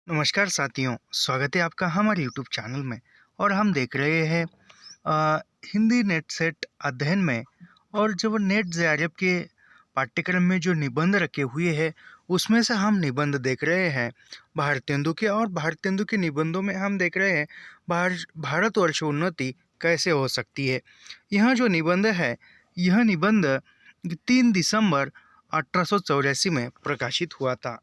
नमस्कार साथियों, स्वागत है आपका हमारे यूट्यूब चैनल में। और हम देख रहे हैं हिंदी नेट सेट अध्ययन में। और जब नेट जेआरएफ के पाठ्यक्रम में जो निबंध रखे हुए हैं उसमें से हम निबंध देख रहे हैं भारतेंदु के। और भारतेंदु के निबंधों में हम देख रहे हैं भारतवर्ष उन्नति कैसे हो सकती है। यह जो निबंध है, यह निबंध 3 दिसंबर 1884 में प्रकाशित हुआ था।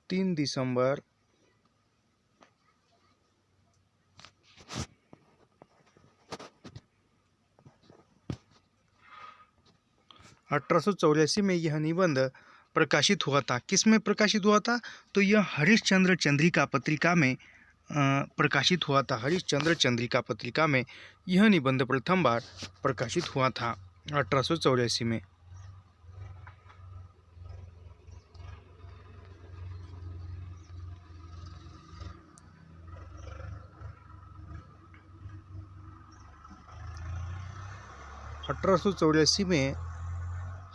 3 दिसंबर 1884 में यह निबंध प्रकाशित हुआ था। किस में प्रकाशित हुआ था? तो यह हरिश्चंद्र चंद्रिका पत्रिका में प्रकाशित हुआ था। हरिश्चंद्र चंद्रिका पत्रिका में यह निबंध प्रथम बार प्रकाशित हुआ था 1884 में। में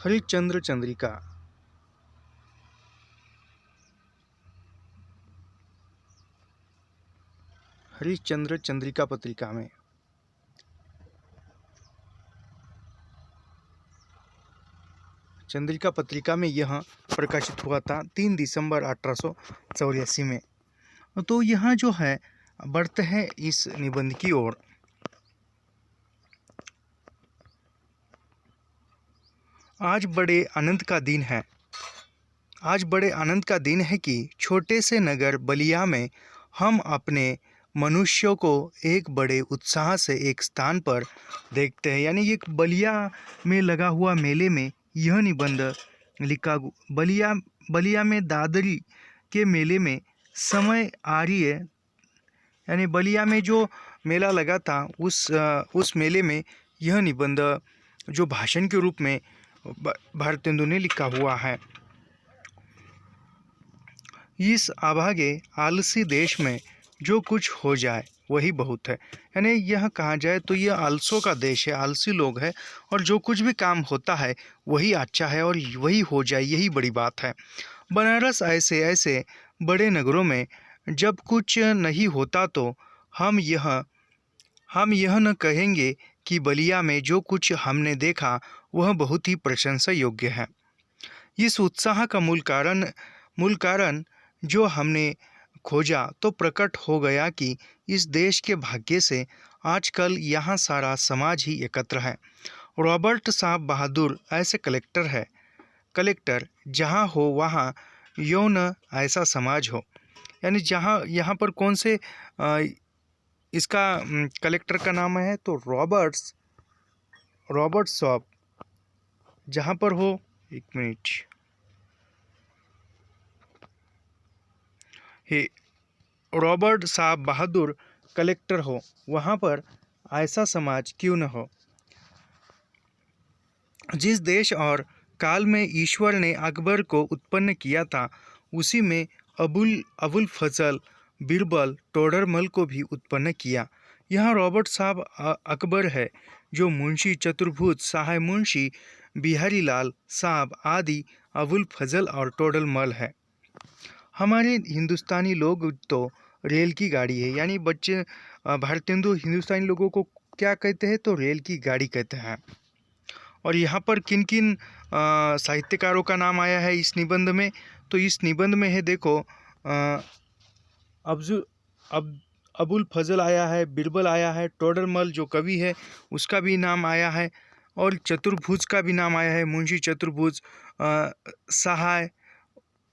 हरिश्चंद्र चंद्रिका हरिश्चंद्र चंद्रिका पत्रिका में यह प्रकाशित हुआ था 3 दिसंबर 1884 में। तो यहाँ जो है बढ़ते हैं इस निबंध की ओर। आज बड़े आनंद का दिन है कि छोटे से नगर बलिया में हम अपने मनुष्यों को एक बड़े उत्साह से एक स्थान पर देखते हैं। यानी एक बलिया में लगा हुआ मेले में यह निबंध लिखा। बलिया में दादरी के मेले में समय आ रही है। यानी बलिया में जो मेला लगा था उस मेले में यह निबंध जो भाषण के रूप में भारतेंदु ने लिखा हुआ है। इस अभागे आलसी देश में जो कुछ हो जाए वही बहुत है। यानी यह कहा जाए तो यह आलसों का देश है, आलसी लोग हैं, और जो कुछ भी काम होता है वही अच्छा है और वही हो जाए, यही बड़ी बात है। बनारस ऐसे बड़े नगरों में जब कुछ नहीं होता तो हम यह न कहेंगे कि बलिया में जो कुछ हमने देखा वह बहुत ही प्रशंसा योग्य है। इस उत्साह का मूल कारण जो हमने खोजा तो प्रकट हो गया कि इस देश के भाग्य से आजकल यहाँ सारा समाज ही एकत्र है। रॉबर्ट साहब बहादुर ऐसे कलेक्टर जहाँ हो वहाँ यौन ऐसा समाज हो। यानी यहाँ पर कौन से इसका कलेक्टर का नाम है तो रॉबर्ट साहब जहाँ पर हो, एक मिनट, रॉबर्ट साहब बहादुर कलेक्टर हो, वहाँ पर ऐसा समाज क्यों न हो। जिस देश और काल में ईश्वर ने अकबर को उत्पन्न किया था उसी में अबुल फजल बीरबल टोडरमल को भी उत्पन्न किया। यहाँ रॉबर्ट साहब अकबर है जो मुंशी चतुर्भुज, सहाय मुंशी बिहारी लाल साहब आदि अबुल फजल और टोडरमल है। हमारे हिंदुस्तानी लोग तो रेल की गाड़ी है। यानी भारतेंदु हिंदुस्तानी लोगों को क्या कहते हैं तो रेल की गाड़ी कहते हैं। और यहाँ पर किन किन साहित्यकारों का नाम आया है इस निबंध में, तो इस निबंध में है देखो अबुल फजल आया है, बीरबल आया है, टोडरमल जो कवि है उसका भी नाम आया है, और चतुर्भुज का भी नाम आया है, मुंशी चतुर्भुज, सहाय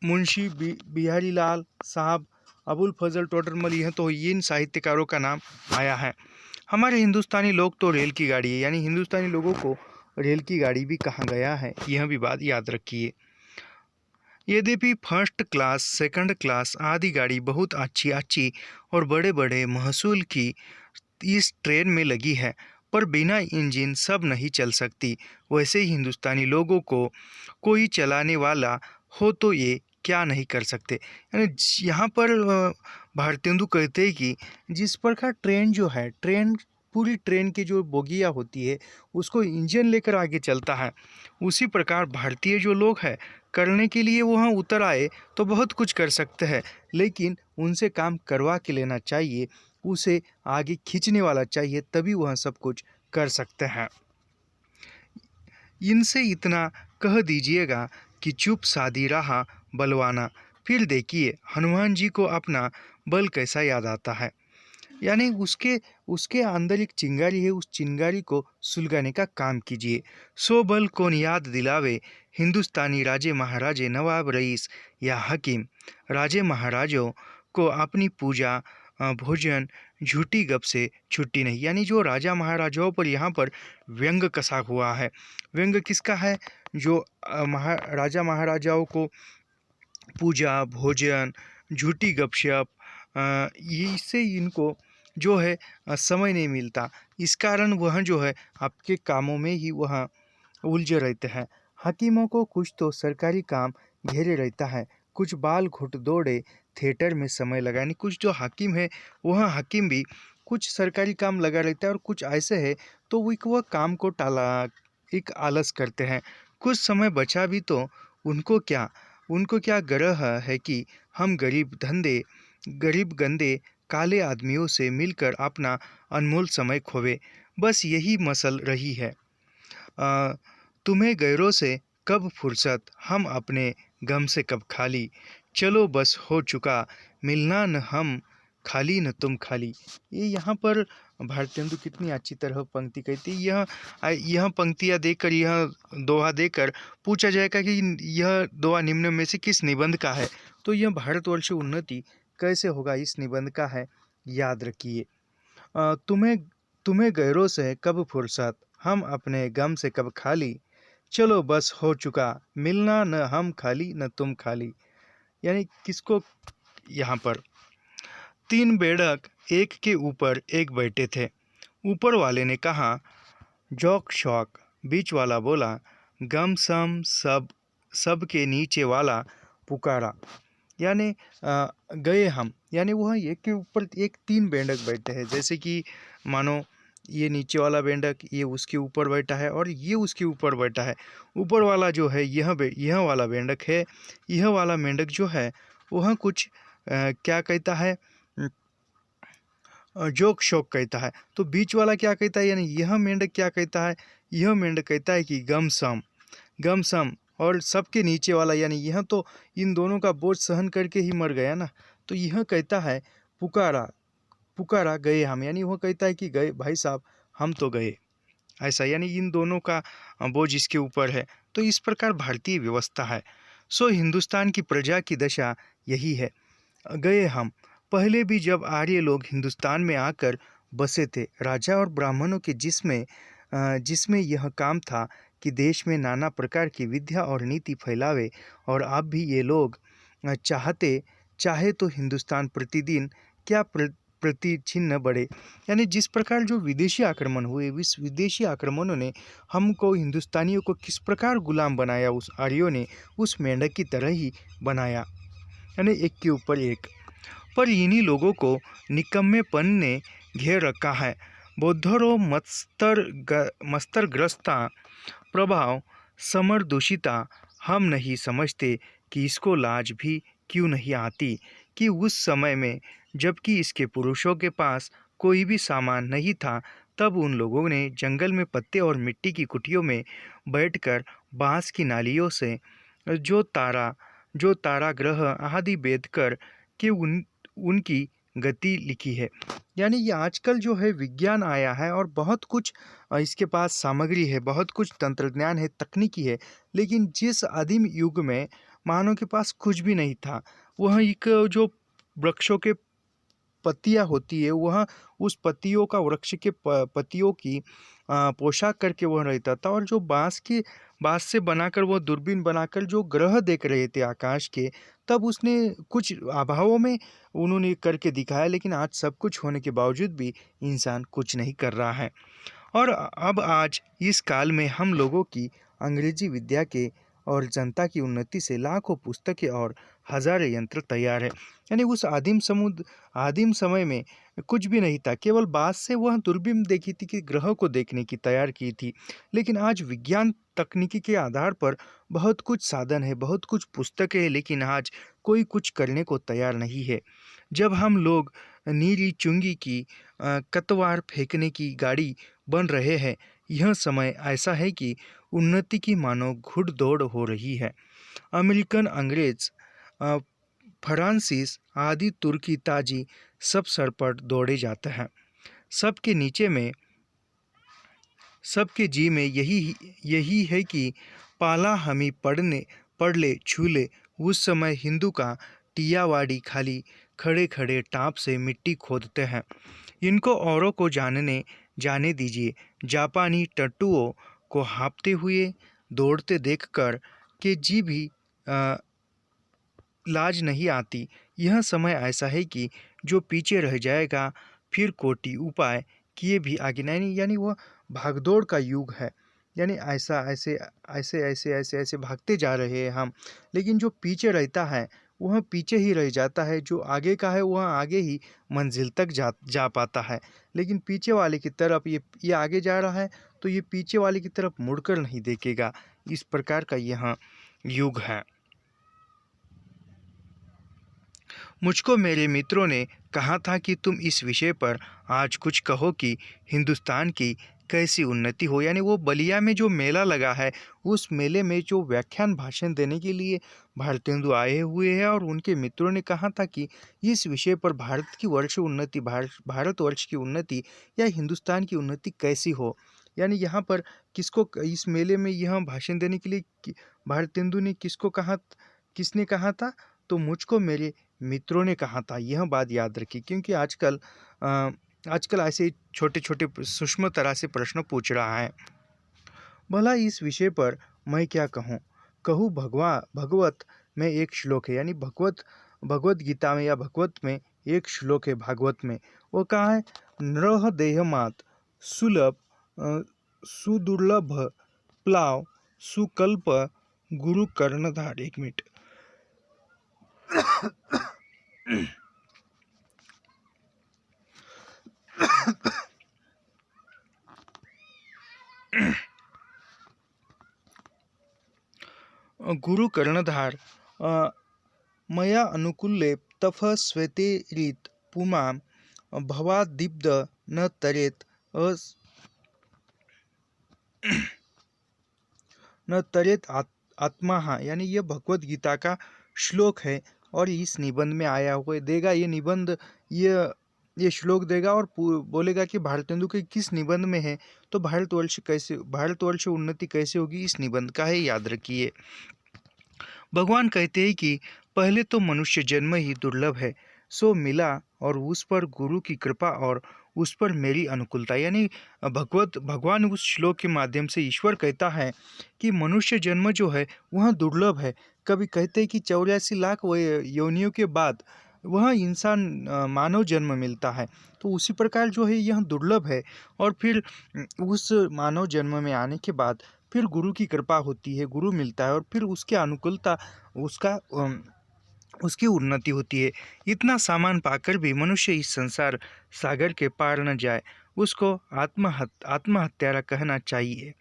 मुंशी बिहारी लाल साहब, अबुल फजल टोडरमल, यह तो इन साहित्यकारों का नाम आया है। हमारे हिंदुस्तानी लोग तो रेल की गाड़ी है। यानी हिंदुस्तानी लोगों को रेल की गाड़ी भी कहा गया है, यह भी बात याद रखिए। यद्यपि फर्स्ट क्लास, सेकंड क्लास आदि गाड़ी बहुत अच्छी और बड़े बड़े महसूल की इस ट्रेन में लगी है, पर बिना इंजन सब नहीं चल सकती। वैसे ही हिंदुस्तानी लोगों को कोई चलाने वाला हो तो ये क्या नहीं कर सकते। यानी यहाँ पर भारतेंदु कहते हैं कि जिस प्रकार ट्रेन जो है, ट्रेन पूरी ट्रेन की जो बोगियाँ होती है उसको इंजन लेकर आगे चलता है। उसी प्रकार भारतीय जो लोग हैं, करने के लिए वहाँ उतर आए तो बहुत कुछ कर सकते हैं, लेकिन उनसे काम करवा के लेना चाहिए, उसे आगे खींचने वाला चाहिए, तभी वह सब कुछ कर सकते हैं। इनसे इतना कह दीजिएगा कि चुप साधी रहा बलवाना, फिर देखिए हनुमान जी को अपना बल कैसा याद आता है। यानी उसके उसके अंदर एक चिंगारी है, उस चिंगारी को सुलगाने का काम कीजिए। सो बल कौन याद दिलावे, हिंदुस्तानी राजे महाराजे नवाब रईस या हकीम। राजे महाराजों को अपनी पूजा भोजन झूठी गप से छुट्टी नहीं। यानी जो राजा महाराजाओं पर यहाँ पर व्यंग कसा हुआ है। व्यंग किसका है? जो राजा महाराजाओं को पूजा भोजन झूठी गपशप, इससे इनको जो है समय नहीं मिलता। इस कारण वह जो है आपके कामों में ही वह उलझे रहते हैं। हकीमों को कुछ तो सरकारी काम घेरे रहता है, कुछ बाल घुट दौड़े थिएटर में समय लगाने। कुछ जो हकीम है वह हकीम भी कुछ सरकारी काम लगा रहता है, और कुछ ऐसे है तो वह काम को टाला, एक आलस करते हैं। कुछ समय बचा भी तो उनको क्या ग्रह है कि हम गरीब गंदे काले आदमियों से मिलकर अपना अनमोल समय खोवे। बस यही मसल रही है। तुम्हें गैरों से कब फुर्सत, हम अपने गम से कब खाली। चलो बस हो चुका मिलना, न हम खाली न तुम खाली। ये यहाँ पर भारतेंदु कितनी अच्छी तरह पंक्ति कहती है। यह पंक्तियाँ देकर, यह दोहा देकर पूछा जाएगा कि यह दोहा निम्न में से किस निबंध का है, तो यह भारतवर्ष उन्नति कैसे होगा इस निबंध का है। याद रखिए, तुम्हें गैरों से कब फुर्सत, हम अपने गम से कब खाली। चलो बस हो चुका मिलना, न हम खाली न तुम खाली। यानी किसको? यहाँ पर 3 बेढ़क एक के ऊपर एक बैठे थे। ऊपर वाले ने कहा जौक शौक, बीच वाला बोला गम सम, सब के नीचे वाला पुकारा। यानी गए हम, यानी वह एक के ऊपर एक 3 बेंडक बैठे हैं। जैसे कि मानो ये नीचे वाला बेंडक ये उसके ऊपर बैठा है और ये उसके ऊपर बैठा है। ऊपर वाला जो है यह वाला बेंडक है। यह वाला मेंढक जो है वह कुछ क्या कहता है, जोक शौक कहता है। तो बीच वाला क्या कहता है, यानी यह मेंढक क्या कहता है, यह मेंढक कहता है कि गम सम। और सबके नीचे वाला, यानी यह तो इन दोनों का बोझ सहन करके ही मर गया ना, तो यह कहता है पुकारा गए हम। यानी वह कहता है कि गए भाई साहब, हम तो गए, ऐसा। यानी इन दोनों का बोझ इसके ऊपर है। तो इस प्रकार भारतीय व्यवस्था है। सो हिंदुस्तान की प्रजा की दशा यही है। गए हम। पहले भी जब आर्य लोग हिंदुस्तान में आकर बसे थे, राजा और ब्राह्मणों के जिसमें यह काम था कि देश में नाना प्रकार की विद्या और नीति फैलावे, और अब भी ये लोग चाहे तो हिंदुस्तान प्रतिदिन क्या प्रतिचिन्ह बढ़े। यानी जिस प्रकार जो विदेशी आक्रमण हुए, इस विदेशी आक्रमणों ने हमको हिंदुस्तानियों को किस प्रकार गुलाम बनाया, उस आर्यों ने उस मेंढक की तरह ही बनाया, यानी एक के ऊपर एक। पर इन्हीं लोगों को निकम्मेपन ने घेर रखा है। बौद्धरो मस्तरग्रस्ता प्रभाव समर दूषिता। हम नहीं समझते कि इसको लाज भी क्यों नहीं आती कि उस समय में जबकि इसके पुरुषों के पास कोई भी सामान नहीं था, तब उन लोगों ने जंगल में पत्ते और मिट्टी की कुटियों में बैठकर बांस की नालियों से जो तारा ग्रह आदि बेद कर के उनकी गति लिखी है। यानी ये आजकल जो है विज्ञान आया है और बहुत कुछ इसके पास सामग्री है, बहुत कुछ तंत्रज्ञान है, तकनीकी है, लेकिन जिस आदिम युग में मानव के पास कुछ भी नहीं था, वह एक जो वृक्षों के पत्तियां होती है, वह उस पत्तियों का वृक्ष के पत्तियों की पोशाक करके वह रहता था, और जो बांस से बनाकर वह दूरबीन बनाकर जो ग्रह देख रहे थे आकाश के, तब उसने कुछ अभावों में उन्होंने करके दिखाया। लेकिन आज सब कुछ होने के बावजूद भी इंसान कुछ नहीं कर रहा है। और अब आज इस काल में हम लोगों की अंग्रेजी विद्या के और जनता की उन्नति से लाखों पुस्तकें और हजारों यंत्र तैयार है। यानी उस आदिम समय में कुछ भी नहीं था, केवल बात से वह दूरबीन देखी थी कि ग्रहों को देखने की तैयार की थी। लेकिन आज विज्ञान तकनीकी के आधार पर बहुत कुछ साधन है, बहुत कुछ पुस्तकें हैं, लेकिन आज कोई कुछ करने को तैयार नहीं है। जब हम लोग नीली चुंगी की कतवार फेंकने की गाड़ी बन रहे हैं, यह समय ऐसा है कि उन्नति की मानो घुड़दौड़ हो रही है। अमेरिकन, अंग्रेज, अ, फ्रांसीस आदि तुर्की ताजी सब सर पर दौड़े जाते हैं। सबके नीचे में, सबके जी में यही यही है कि पाला हमी पढ़ ले छू ले। उस समय हिंदू का टियावाड़ी खाली खड़े खड़े टाँप से मिट्टी खोदते हैं। इनको औरों को जाने दीजिए। जापानी टट्टुओं को हाँफते हुए दौड़ते देखकर के जी भी लाज नहीं आती। यह समय ऐसा है कि जो पीछे रह जाएगा, फिर कोटि उपाय किए भी आगे नहीं, यानी वह भागदौड़ का युग है। यानी ऐसा ऐसे ऐसे ऐसे ऐसे ऐसे भागते जा रहे हैं हम, लेकिन जो पीछे रहता है वह पीछे ही रह जाता है, जो आगे का है वह आगे ही मंजिल तक जा पाता है। लेकिन पीछे वाले की तरफ ये आगे जा रहा है तो ये पीछे वाले की तरफ मुड़कर नहीं देखेगा। इस प्रकार का यह युग है। मुझको मेरे मित्रों ने कहा था कि तुम इस विषय पर आज कुछ कहो कि हिंदुस्तान की कैसी उन्नति हो। यानी वो बलिया में जो मेला लगा है, उस मेले में जो व्याख्यान भाषण देने के लिए भारतेंदु आए हुए हैं, और उनके मित्रों ने कहा था कि इस विषय पर भारतवर्ष की उन्नति या हिंदुस्तान की उन्नति कैसी हो। यानी यहाँ पर किसको, इस मेले में यह भाषण देने के लिए भारतेंदु ने किसने कहा था? तो मुझको मेरे मित्रों ने कहा था। यह बात याद रखी, क्योंकि आजकल ऐसे छोटे छोटे सूक्ष्म तरह से प्रश्न पूछ रहा है। भला इस विषय पर मैं क्या कहूँ भगवत में एक श्लोक है, यानी भगवत गीता में या भगवत में एक श्लोक है। भागवत में वो कहा है, नरह देहमात सुलभ सुदुर्लभ प्लाव सुकल्प गुरु कर्णधार। एक मिनट। गुरु कर्णधार मया अनुकूले तफ श्वेतेरित पुमां भवादिब्द न तरेत आत्मा। यानी यह भगवत गीता का श्लोक है, और इस निबंध में आया हुआ देगा ये निबंध, ये श्लोक देगा और बोलेगा कि भारतेंदु के किस निबंध में है। तो भारतवर्ष उन्नति कैसे होगी, इस निबंध का है, याद रखिए। भगवान कहते हैं कि पहले तो मनुष्य जन्म ही दुर्लभ है, सो मिला और उस पर गुरु की कृपा और उस पर मेरी अनुकूलता। यानी भगवान उस श्लोक के माध्यम से ईश्वर कहता है कि मनुष्य जन्म जो है वह दुर्लभ है। कभी कहते हैं कि 84 लाख योनियों के बाद वह इंसान मानव जन्म मिलता है, तो उसी प्रकार जो है यह दुर्लभ है। और फिर उस मानव जन्म में आने के बाद फिर गुरु की कृपा होती है, गुरु मिलता है, और फिर उसके अनुकूलता उसकी उन्नति होती है। इतना सामान पाकर भी मनुष्य इस संसार सागर के पार न जाए, उसको आत्महत्यारा कहना चाहिए।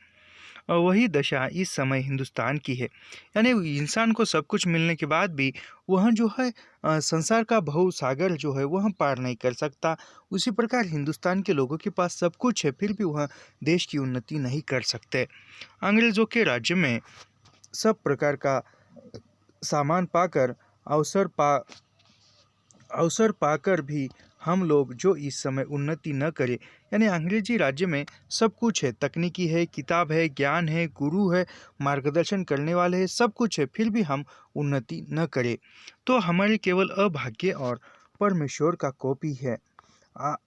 और वही दशा इस समय हिंदुस्तान की है। यानी इंसान को सब कुछ मिलने के बाद भी वह जो है संसार का भव सागर जो है वह पार नहीं कर सकता। उसी प्रकार हिंदुस्तान के लोगों के पास सब कुछ है, फिर भी वह देश की उन्नति नहीं कर सकते। अंग्रेज़ों के राज्य में सब प्रकार का सामान पाकर अवसर पाकर भी हम लोग जो इस समय उन्नति न करें, यानी अंग्रेजी राज्य में सब कुछ है, तकनीकी है, किताब है, ज्ञान है, गुरु है, मार्गदर्शन करने वाले हैं, सब कुछ है, फिर भी हम उन्नति न करें तो हमारे केवल अभाग्य और परमेश्वर का कोप ही है।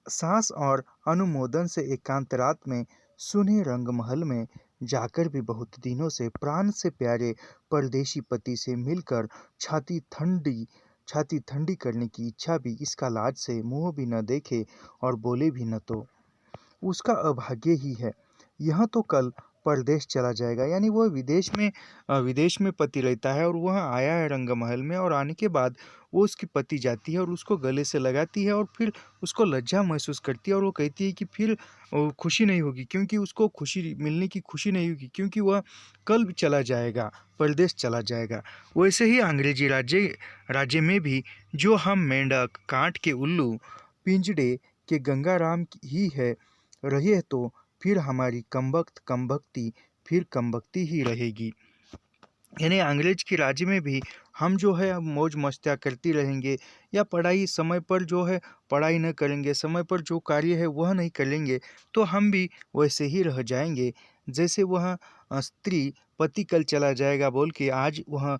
सांस और अनुमोदन से एकांत रात में सुने रंगमहल में जाकर भी बहुत दिनों से प्राण से प्यारे परदेशी पति से मिलकर छाती ठंडी करने की इच्छा भी इसका लाज से मुंह भी न देखे और बोले भी न, तो उसका अभाग्य ही है। यह तो कल परदेश चला जाएगा। यानी वह विदेश में पति रहता है और वह आया है रंगमहल में, और आने के बाद वो उसकी पति जाती है और उसको गले से लगाती है और फिर उसको लज्जा महसूस करती है और वो कहती है कि फिर खुशी नहीं होगी, क्योंकि उसको खुशी मिलने की खुशी नहीं होगी, क्योंकि वह कल चला जाएगा, परदेश चला जाएगा। वैसे ही अंग्रेजी राज्य में भी जो हम मेंढक, कांट के उल्लू, पिंजड़े के गंगाराम ही है रहे, तो फिर हमारी कमबख्ती फिर कमबख्ती ही रहेगी। यानी अंग्रेज के राज्य में भी हम जो है अब मौज मस्तियाँ करती रहेंगे, या पढ़ाई समय पर जो है पढ़ाई न करेंगे, समय पर जो कार्य है वह नहीं करेंगे, तो हम भी वैसे ही रह जाएंगे। जैसे वह स्त्री पति कल चला जाएगा बोल के आज वह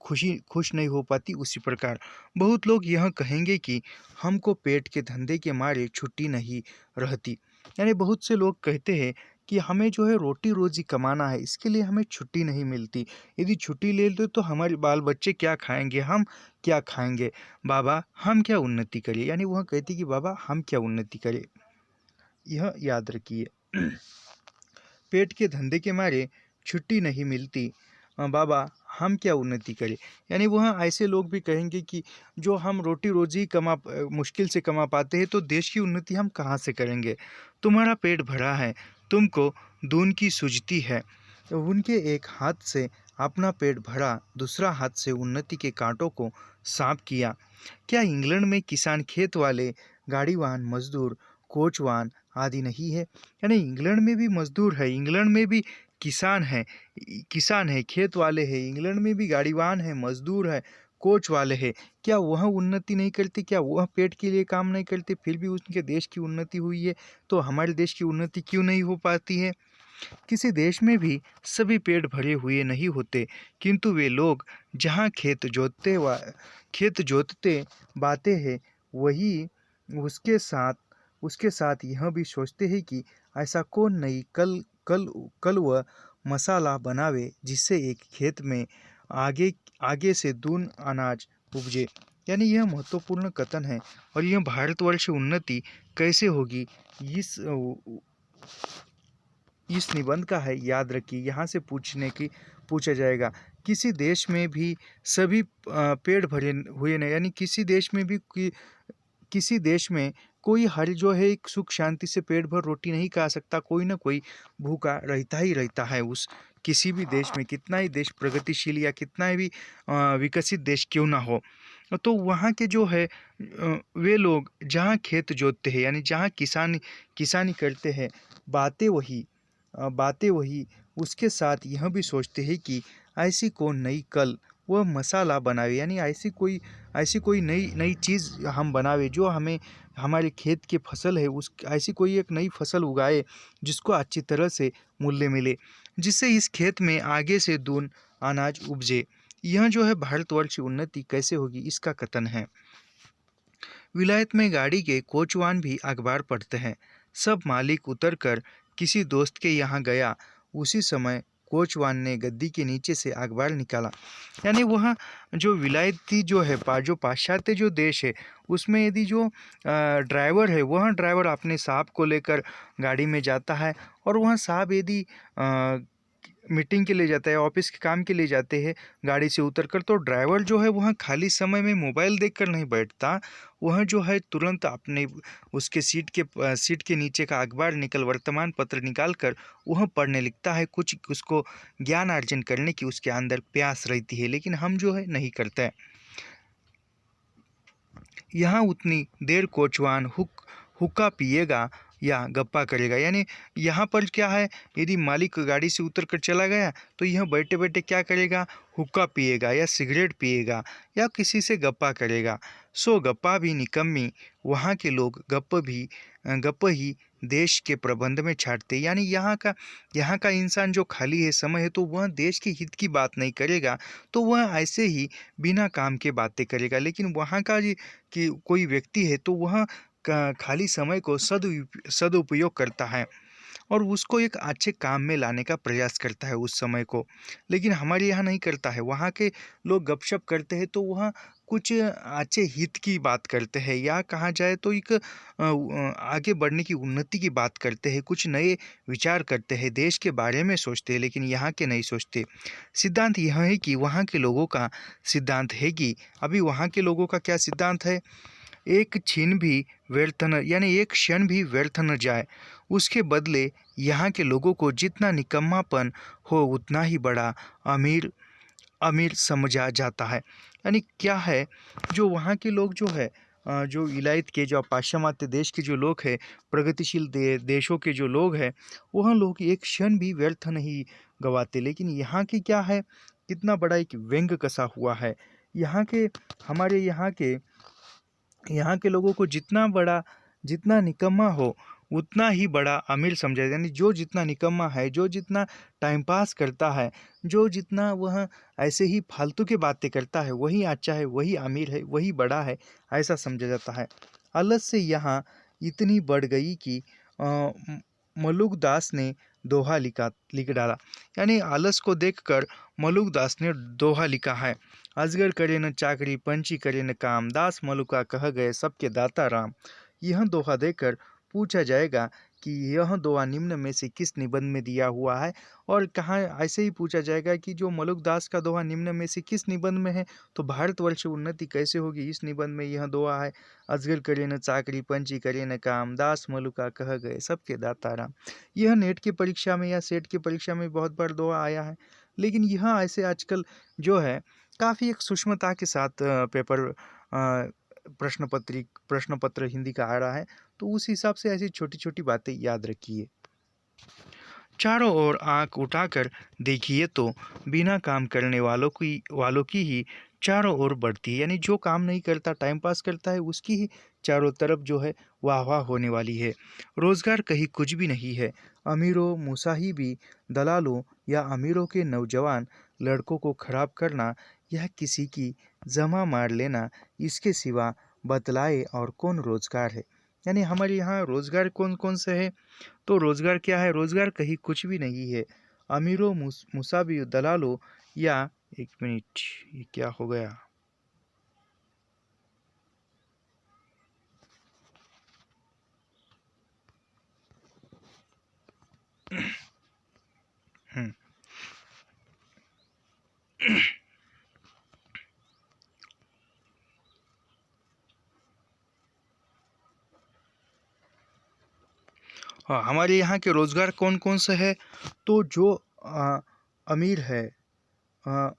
खुश नहीं हो पाती, उसी प्रकार बहुत लोग यह कहेंगे कि हमको पेट के धंधे के मारे छुट्टी नहीं रहती। यानी बहुत से लोग कहते हैं कि हमें जो है रोटी रोजी कमाना है, इसके लिए हमें छुट्टी नहीं मिलती। यदि छुट्टी ले लो तो हमारे बाल बच्चे क्या खाएंगे, हम क्या खाएंगे, बाबा हम क्या उन्नति करें। यानी वह कहती कि बाबा हम क्या उन्नति करें। यह याद रखिए, पेट के धंधे के मारे छुट्टी नहीं मिलती, बाबा हम क्या उन्नति करें। यानी वह ऐसे लोग भी कहेंगे कि जो हम रोटी रोजी मुश्किल से कमा पाते हैं, तो देश की उन्नति हम कहाँ से करेंगे। तुम्हारा पेट भरा है, तुमको दून की सूझती है। उनके एक हाथ से अपना पेट भरा, दूसरा हाथ से उन्नति के कांटों को साफ किया। क्या इंग्लैंड में किसान, खेत वाले, गाड़ीवान, मजदूर, कोचवान आदि नहीं है। यानी इंग्लैंड में भी मजदूर है, इंग्लैंड में भी किसान है, खेत वाले हैं, इंग्लैंड में भी गाड़ीवान है, मजदूर है, कोच वाले हैं। क्या वह उन्नति नहीं करते, क्या वह पेट के लिए काम नहीं करते, फिर भी उनके देश की उन्नति हुई है, तो हमारे देश की उन्नति क्यों नहीं हो पाती है। किसी देश में भी सभी पेट भरे हुए नहीं होते, किंतु वे लोग जहाँ खेत जोतते बाते हैं, वही उसके साथ यह भी सोचते हैं कि ऐसा कौन नहीं कल वह मसाला बनावे, जिससे एक खेत में आगे आगे से दून अनाज उपजे। यानी यह महत्वपूर्ण कथन है, और यह भारतवर्ष उन्नति कैसे होगी, इस निबंध का है, याद रखिए। यहाँ से पूछा जाएगा, किसी देश में भी सभी पेट भरे हुए नहीं, यानी किसी देश में कोई हर जो है एक सुख शांति से पेट भर रोटी नहीं खा सकता, कोई ना कोई भूखा रहता ही रहता है। उस किसी भी देश में, कितना ही देश प्रगतिशील या कितना भी विकसित देश क्यों ना हो, तो वहाँ के जो है वे लोग जहाँ खेत जोतते हैं, यानी जहाँ किसानी करते हैं, बातें वही उसके साथ यह भी सोचते हैं कि ऐसी कौन नई कल वह मसाला बनावे, यानी ऐसी कोई नई चीज़ हम बनावे, जो हमें हमारे खेत की फसल है उस ऐसी कोई एक नई फसल उगाए, जिसको अच्छी तरह से मूल्य मिले, जिससे इस खेत में आगे से दून अनाज उपजे। यह जो है भारतवर्ष की उन्नति कैसे होगी, इसका कथन है। विलायत में गाड़ी के कोचवान भी अखबार पढ़ते हैं। सब मालिक उतरकर किसी दोस्त के यहाँ गया, उसी समय कोचवान ने गद्दी के नीचे से अखबार निकाला। यानी वह जो विलायती जो है जो पाश्चात्य जो देश है, उसमें यदि जो ड्राइवर है, वह ड्राइवर अपने साहब को लेकर गाड़ी में जाता है, और वह साहब यदि मीटिंग के लिए जाता है, ऑफिस के काम के लिए जाते हैं गाड़ी से उतरकर, तो ड्राइवर जो है वह खाली समय में मोबाइल देखकर नहीं बैठता, वह जो है तुरंत अपने उसके सीट के नीचे का अखबार वर्तमान पत्र निकाल कर वह पढ़ने लगता है। कुछ उसको ज्ञान अर्जन करने की उसके अंदर प्यास रहती है, लेकिन हम जो है नहीं करते हैं। यहाँ उतनी देर कोचवान हुक्का पिएगा या गप्पा करेगा। यानी यहाँ पर क्या है, यदि मालिक गाड़ी से उतर कर चला गया, तो यह बैठे बैठे क्या करेगा, हुक्का पिएगा या सिगरेट पिएगा या किसी से गप्पा करेगा। सो गप्पा भी निकम्मी, वहाँ के लोग गप्प ही देश के प्रबंध में छाटते। यानी यहाँ का इंसान जो खाली है, समय है, तो वह देश के हित की बात नहीं करेगा, तो वह ऐसे ही बिना काम के बातें करेगा। लेकिन वहाँ का कि कोई व्यक्ति है, तो वह खाली समय को सदुपयोग करता है। और उसको एक अच्छे काम में लाने का प्रयास करता है उस समय को। लेकिन हमारे यहाँ नहीं करता है, वहाँ के लोग गपशप करते हैं तो वहाँ कुछ अच्छे हित की बात करते हैं, या कहा जाए तो एक आगे बढ़ने की, उन्नति की बात करते हैं, कुछ नए विचार करते हैं, देश के बारे में सोचते हैं, लेकिन यहाँ के नहीं सोचते। सिद्धांत यह है कि वहाँ के लोगों का सिद्धांत है कि अभी वहाँ के लोगों का क्या सिद्धांत है, एक क्षण भी व्यर्थ न, यानी एक क्षण भी व्यर्थ न जाए। उसके बदले यहाँ के लोगों को जितना निकम्मापन हो उतना ही बड़ा अमीर अमीर समझा जाता है। यानी क्या है, जो वहाँ के लोग जो है, जो इलायत के, जो पाश्चिमात्य देश के जो लोग हैं, प्रगतिशील देशों के जो लोग हैं, वह लोग एक क्षण भी व्यर्थ नहीं गवाते। लेकिन यहाँ की क्या है, कितना बड़ा एक व्यंग कसा हुआ है। यहाँ के, हमारे यहाँ के लोगों को जितना बड़ा, जितना निकम्मा हो उतना ही बड़ा अमीर समझा, यानी जो जितना निकम्मा है, जो जितना टाइम पास करता है, जो जितना वह ऐसे ही फालतू की बातें करता है, वही अच्छा है, वही अमीर है, वही बड़ा है, ऐसा समझा जाता है। आलस से यहाँ इतनी बढ़ गई कि मलुकदास ने दोहा लिख डाला। यानी आलस को देखकर मलुकदास ने दोहा लिखा है। अजगर करे न चाकरी, पंछी करे न काम, दास मलुका कह गए सबके दाता राम। यह दोहा देकर पूछा जाएगा कि यह दोहा निम्न में से किस निबंध में दिया हुआ है, और कहाँ ऐसे ही पूछा जाएगा कि जो मलुकदास का दोहा निम्न में से किस निबंध में है, तो भारतवर्ष उन्नति कैसे होगी, इस निबंध में यह दोहा है। अजगर करे न चाकरी, पंछी करे न काम, दास मलुका कह गए सबके दाता राम। यह नेट की परीक्षा में या सेट की परीक्षा में बहुत बार दोहा आया है, लेकिन यह ऐसे आजकल जो है काफ़ी एक सूक्ष्मता के साथ पेपर प्रश्न पत्र हिंदी का आ रहा है, तो उस हिसाब से ऐसी छोटी छोटी बातें याद रखिए। चारों ओर आंख उठाकर देखिए तो बिना काम करने वालों की ही चारों ओर बढ़ती है। यानी जो काम नहीं करता, टाइम पास करता है, उसकी ही चारों तरफ जो है वाह वाह होने वाली है। रोजगार कहीं कुछ भी नहीं है। अमीरों, मुसाहिबी, दलालों या अमीरों के नौजवान लड़कों को खराब करना, यह किसी की जमा मार लेना, इसके सिवा बतलाए और कौन रोजगार है। यानी हमारे यहाँ रोजगार कौन कौन से है, तो रोजगार क्या है, रोजगार कहीं कुछ भी नहीं है। अमीरों, मुसाबी, दलालों या, एक मिनट, ये क्या हो गया, हम्म हाँ, हमारे यहाँ के रोजगार कौन कौन से है, तो जो अमीर है, अ,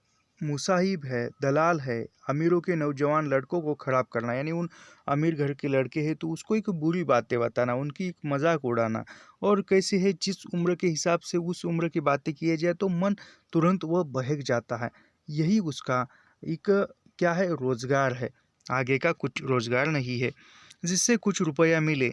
मुसाहिब है, दलाल है, अमीरों के नौजवान लड़कों को खराब करना, यानी उन अमीर घर के लड़के हैं तो उसको एक बुरी बातें बताना, उनकी एक मजाक उड़ाना, और कैसे है, जिस उम्र के हिसाब से उस उम्र की बातें किए जाए तो मन तुरंत वह बहक जाता है। यही उसका एक क्या है, रोजगार है। आगे का कुछ रोजगार नहीं है जिससे कुछ रुपया मिले।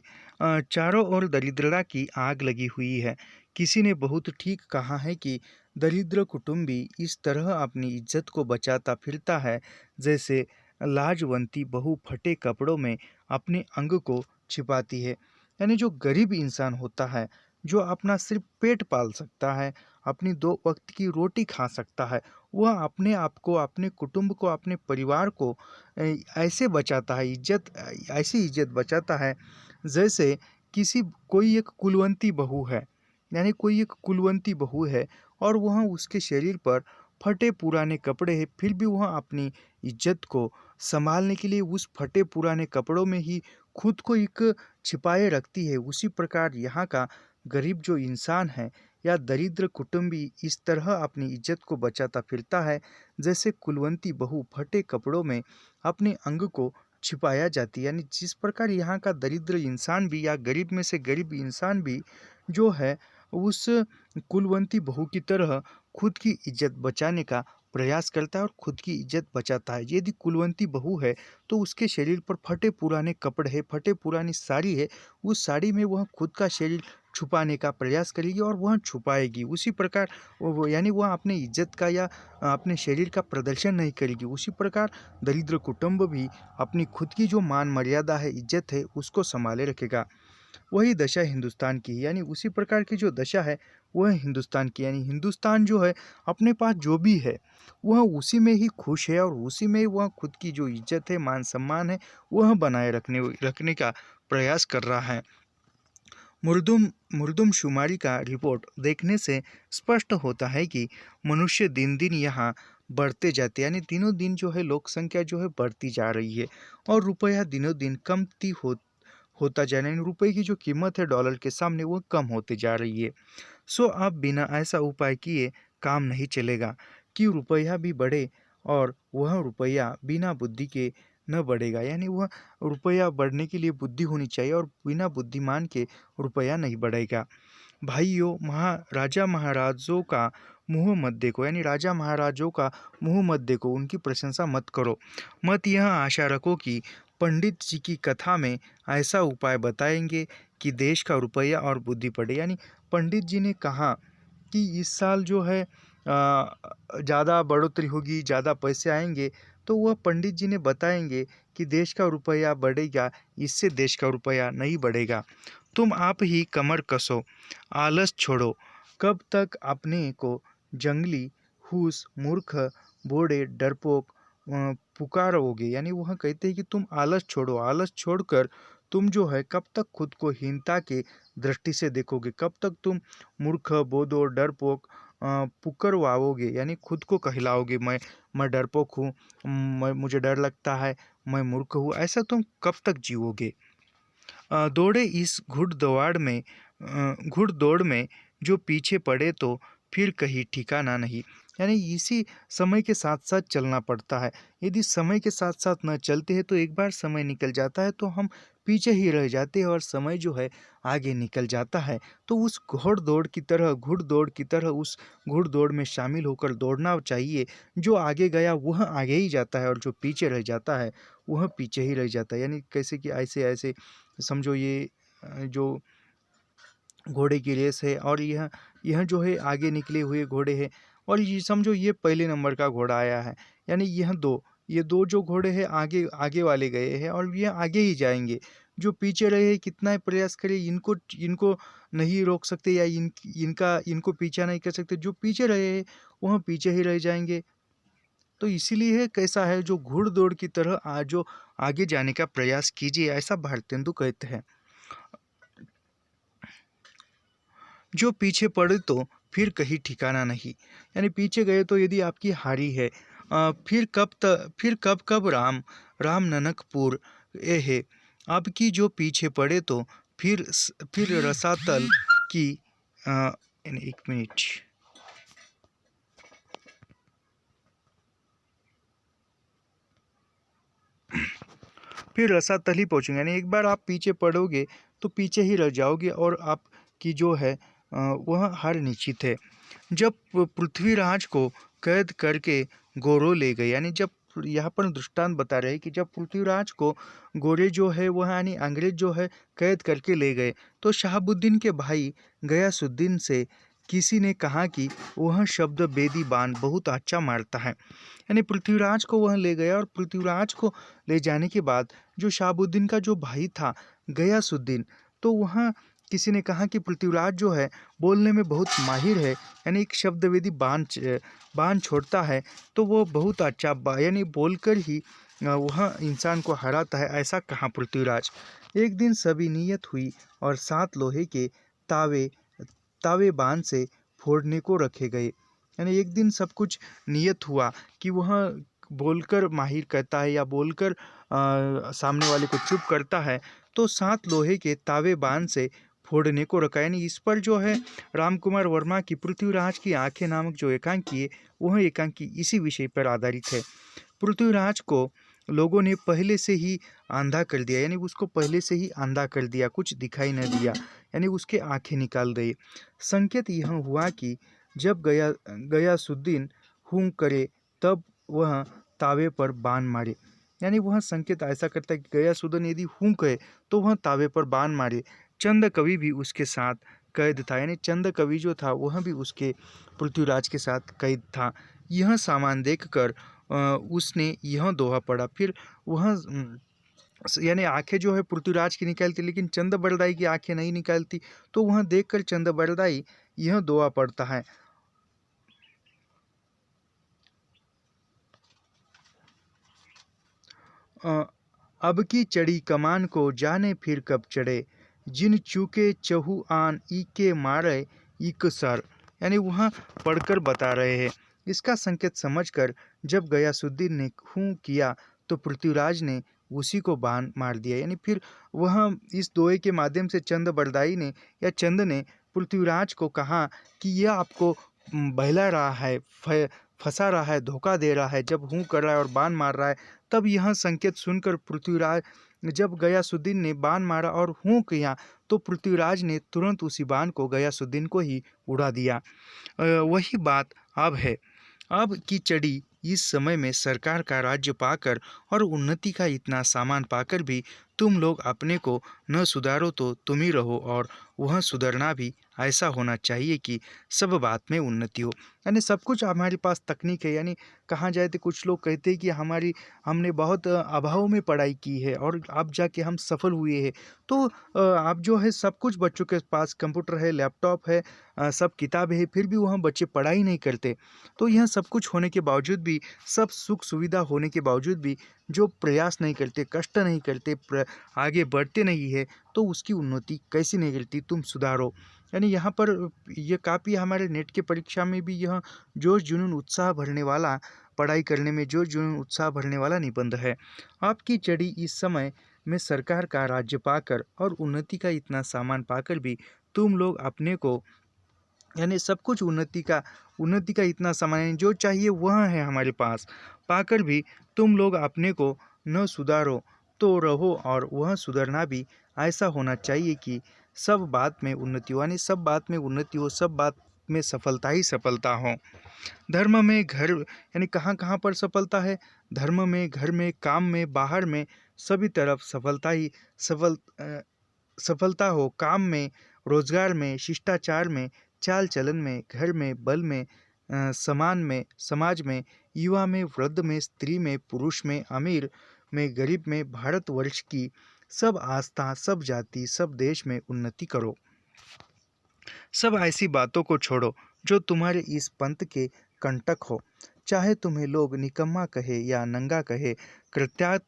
चारों ओर दरिद्रता की आग लगी हुई है। किसी ने बहुत ठीक कहा है कि दरिद्र कुटुंबी इस तरह अपनी इज्जत को बचाता फिरता है जैसे लाजवंती बहू फटे कपड़ों में अपने अंग को छिपाती है। यानी जो गरीब इंसान होता है, जो अपना सिर्फ पेट पाल सकता है, अपनी दो वक्त की रोटी खा सकता है, वह अपने आप को, अपने कुटुंब को, अपने परिवार को ऐसे बचाता है, ऐसी इज्जत बचाता है जैसे किसी कोई एक कुलवंती बहू है। यानी कोई एक कुलवंती बहू है और वह, उसके शरीर पर फटे पुराने कपड़े हैं, फिर भी वह अपनी इज्जत को संभालने के लिए उस फटे पुराने कपड़ों में ही खुद को एक छिपाए रखती है। उसी प्रकार यहाँ का गरीब जो इंसान है या दरिद्र कुटुंबी इस तरह अपनी इज्जत को बचाता फिरता है जैसे कुलवंती बहू फटे कपड़ों में अपने अंग को छिपाया जाती है। यानी जिस प्रकार यहाँ का दरिद्र इंसान भी या गरीब में से गरीब इंसान भी जो है उस कुलवंती बहू की तरह खुद की इज्जत बचाने का प्रयास करता है और खुद की इज्जत बचाता है। यदि कुलवंती बहू है तो उसके शरीर पर फटे पुराने कपड़े हैं, फटे पुरानी साड़ी है, उस साड़ी में वह खुद का शरीर छुपाने का प्रयास करेगी और वह छुपाएगी। उसी प्रकार यानी वह अपने इज्जत का या अपने शरीर का प्रदर्शन नहीं करेगी। उसी प्रकार दरिद्र कुटुंब भी अपनी खुद की जो मान मर्यादा है, इज्जत है, उसको संभाले रखेगा। वही दशा हिंदुस्तान की है। यानी उसी प्रकार की जो दशा है वह हिंदुस्तान की, यानी हिंदुस्तान जो है अपने पास जो भी है वह उसी में ही खुश है और उसी में वह खुद की जो इज्जत है, मान सम्मान है, वह बनाए रखने रखने का प्रयास कर रहा है। मुर्दुम मुर्दमशुमारी का रिपोर्ट देखने से स्पष्ट होता है कि मनुष्य दिन दिन यहाँ बढ़ते जाते, यानी दिनों दिन जो है लोक संख्या जो है बढ़ती जा रही है और रुपया दिनों दिन कमती होता जा रहा है, यानी रुपये की जो कीमत है डॉलर के सामने वो कम होती जा रही है। सो अब बिना ऐसा उपाय किए काम नहीं चलेगा कि रुपया भी बढ़े और वह रुपया बिना बुद्धि के न बढ़ेगा, यानी वह रुपया बढ़ने के लिए बुद्धि होनी चाहिए और बिना बुद्धिमान के रुपया नहीं बढ़ेगा। भाइयों, राजा महाराजों का मुंह मत देखो, यानी राजा महाराजों का मुंह मत देखो, उनकी प्रशंसा मत करो। मत यह आशा रखो कि पंडित जी की कथा में ऐसा उपाय बताएंगे कि देश का रुपया और बुद्धि बढ़े। यानी पंडित जी ने कहा कि इस साल जो है ज़्यादा बढ़ोतरी होगी, ज़्यादा पैसे आएंगे, तो वह पंडित जी ने बताएंगे कि देश का रुपया बढ़ेगा, इससे देश का रुपया नहीं बढ़ेगा। तुम आप ही कमर कसो, आलस छोड़ो। कब तक अपने को जंगली, हुस, मूर्ख, बूढ़े, डरपोक पुकारोगे? यानी वह कहते हैं कि तुम आलस छोड़ो, आलस छोड़कर तुम जो है कब तक खुद को हीनता के दृष्टि से देखोगे? कब तक तुम मूर्ख, बोधो, डरपोक पुकरवाओगे, यानी खुद को कहलाओगे मैं डरपोक हूँ, मुझे डर लगता है, मैं मूर्ख हूँ, ऐसा तुम कब तक जीवोगे? दौड़े इस घुड़दौड़ में जो पीछे पड़े तो फिर कहीं ठिकाना नहीं। यानी इसी समय के साथ साथ चलना पड़ता है। यदि समय के साथ साथ न चलते हैं तो एक बार समय निकल जाता है तो हम पीछे ही रह जाते हैं और समय जो है आगे निकल जाता है। तो उस घुड़दौड़ की तरह उस घुड़दौड़ में शामिल होकर दौड़ना चाहिए। जो आगे गया वह आगे ही जाता है और जो पीछे रह जाता है वह पीछे ही रह जाता है। यानी कैसे कि ऐसे ऐसे समझो, ये जो घोड़े की रेस है और यह जो है आगे निकले हुए घोड़े हैं और ये समझो ये पहले नंबर का घोड़ा आया है, यानी ये दो जो घोड़े हैं आगे आगे वाले गए हैं और ये आगे ही जाएंगे। जो पीछे रहे हैं कितना ही प्रयास करें इनको इनको नहीं रोक सकते या इनको पीछा नहीं कर सकते। जो पीछे रहे हैं वह पीछे ही रह जाएंगे। तो इसीलिए कैसा है, जो घुड़दौड़ की तरह जो आगे जाने का प्रयास कीजिए, ऐसा भारतेंदु कहते हैं। जो पीछे पड़े तो फिर कहीं ठिकाना नहीं, यानी पीछे गए तो यदि आपकी हारी है, फिर कब राम ननकपुर ए है। आपकी जो पीछे पड़े तो फिर रसातल की एक मिनट, फिर रसातल ही पहुँचेंगे। यानी एक बार आप पीछे पड़ोगे तो पीछे ही रह जाओगे और आपकी जो है वह हार निश्चित है। जब पृथ्वीराज को कैद करके गोरों ले गए, यानी जब यहाँ पर दृष्टांत बता रहे हैं कि जब पृथ्वीराज को गोरे जो है वह यानी अंग्रेज जो है कैद करके ले गए तो शहाबुद्दीन के भाई गयासुद्दीन से किसी ने कहा कि वह शब्द बेदी बान बहुत अच्छा मारता है। यानी पृथ्वीराज को वह ले गया और पृथ्वीराज को ले जाने के बाद जो शहाबुद्दीन का जो भाई था गयासुद्दीन, तो वहाँ किसी ने कहा कि पृथ्वीराज जो है बोलने में बहुत माहिर है, यानी एक शब्दवेदी बाण छोड़ता है तो वो बहुत अच्छा यानी बोलकर ही वह इंसान को हराता है, ऐसा कहा पृथ्वीराज। एक दिन सभी नियत हुई और 7 लोहे के तावे तावे बाण से फोड़ने को रखे गए। यानी एक दिन सब कुछ नियत हुआ कि वह बोलकर माहिर करता है या बोलकर सामने वाले को चुप करता है, तो 7 लोहे के तावे बाण से फोड़ने को रखा। यानी इस पर जो है रामकुमार वर्मा की पृथ्वीराज की आंखें नामक जो एकांकी है वह एकांकी इसी विषय पर आधारित है। पृथ्वीराज को लोगों ने पहले से ही अंधा कर दिया, यानी उसको पहले से ही अंधा कर दिया, कुछ दिखाई न दिया, यानी उसके आंखें निकाल गई। संकेत यह हुआ कि जब गयासुद्दीन हुँ करे तब वह तावे पर बाण मारे। यानी वह संकेत ऐसा करता है कि गयासुद्दीन यदि हुँ कहे तो वह तावे पर बाण मारे। चंद कवि भी उसके साथ कैद था, यानी चंद कवि जो था वह भी उसके पृथ्वीराज के साथ कैद था। यह सामान देखकर उसने यह दोहा पढ़ा। फिर वह यानी आंखें जो है पृथ्वीराज की निकलती, लेकिन चंद्रबरदाई की आंखें नहीं निकलती। तो वहाँ देखकर चंद्रबरदाई यह दुआ पड़ता है। अ, अब की चढ़ी कमान को जाने फिर कब चढ़े, जिन चूके चहु आन ई के मारे इक सर। यानी वहाँ पढ़कर बता रहे हैं। इसका संकेत समझकर जब गयासुद्दीन ने खूं किया तो पृथ्वीराज ने उसी को बाण मार दिया। यानी फिर वह इस दोहे के माध्यम से चंद बरदाई ने या चंद ने पृथ्वीराज को कहा कि यह आपको बहला रहा है, फंसा रहा है, धोखा दे रहा है। जब हूँ कर रहा है और बाण मार रहा है, तब यह संकेत सुनकर पृथ्वीराज, जब गयासुद्दीन ने बाण मारा और हूँ किया तो पृथ्वीराज ने तुरंत उसी बाण को गयासुद्दीन को ही उड़ा दिया। वही बात अब है। अब की चढ़ी इस समय में सरकार का राज्य पाकर और उन्नति का इतना सामान पाकर भी तुम लोग अपने को न सुधारो तो तुम ही रहो, और वह सुधरना भी ऐसा होना चाहिए कि सब बात में उन्नति हो। यानी सब कुछ हमारे पास तकनीक है। यानी कहाँ जाए तो कुछ लोग कहते हैं कि हमने बहुत अभाव में पढ़ाई की है और अब जाके हम सफल हुए हैं। तो अब जो है सब कुछ बच्चों के पास कंप्यूटर है, लैपटॉप है, सब किताबें है, फिर भी वहाँ बच्चे पढ़ाई नहीं करते। तो यह सब कुछ होने के बावजूद भी, सब सुख सुविधा होने के बावजूद भी जो प्रयास नहीं करते, कष्ट नहीं करते, आगे बढ़ते नहीं है, तो उसकी उन्नति कैसी नहीं करती। तुम सुधारो। यानी यहाँ पर यह काफ़ी हमारे नेट के परीक्षा में भी यह जोश जुनून उत्साह भरने वाला, पढ़ाई करने में जोश जुनून उत्साह भरने वाला निबंध है। आपकी चढ़ी इस समय में सरकार का राज्य पाकर और उन्नति का इतना सामान पाकर भी तुम लोग अपने को, यानी सब कुछ उन्नति का इतना सामान जो चाहिए वह है हमारे पास, पाकर भी तुम लोग अपने को न सुधारो तो रहो, और वह सुधरना भी ऐसा होना चाहिए कि सब बात में उन्नति हो। यानी सब बात में उन्नति हो, सब बात में सफलता ही सफलता हो। धर्म में घर, यानी कहाँ कहाँ पर सफलता है? धर्म में, घर में, काम में, बाहर में, सभी तरफ सफलता ही सफलता हो। काम में, रोजगार में, शिष्टाचार में, चाल चलन में, घर में, बल में, समान में, समाज में, युवा में, वृद्ध में, स्त्री में, पुरुष में, अमीर में, गरीब में, भारतवर्ष की सब आस्था, सब जाति, सब देश में उन्नति करो। सब ऐसी बातों को छोड़ो जो तुम्हारे इस पंथ के कंटक हो। चाहे तुम्हें लोग निकम्मा कहे या नंगा कहे, कृत्यात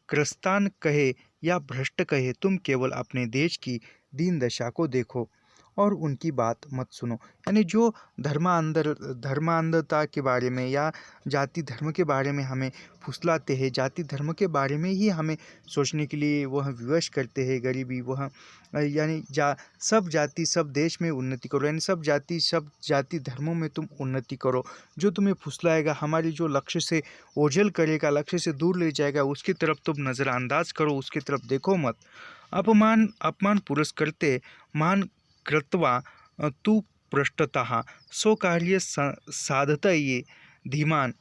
क्रस्तान कहे या भ्रष्ट कहे, तुम केवल अपने देश की दीन दशा को देखो और उनकी बात मत सुनो। यानी जो धर्मांधता के बारे में या जाति धर्म के बारे में हमें फुसलाते हैं, जाति धर्म के बारे में ही हमें सोचने के लिए वह विवश करते हैं, गरीबी वह, यानी सब जाति सब देश में उन्नति करो, यानी सब जाति धर्मों में तुम उन्नति करो। जो तुम्हें फुसलाएगा, हमारी जो लक्ष्य से ओझल करेगा, लक्ष्य से दूर ले जाएगा, उसकी तरफ तुम नज़रअंदाज करो, उसकी तरफ देखो मत। अपमान पुरस्कृते मान कृत्वा तु पृष्ठतः सो कार्य साधतये धीमान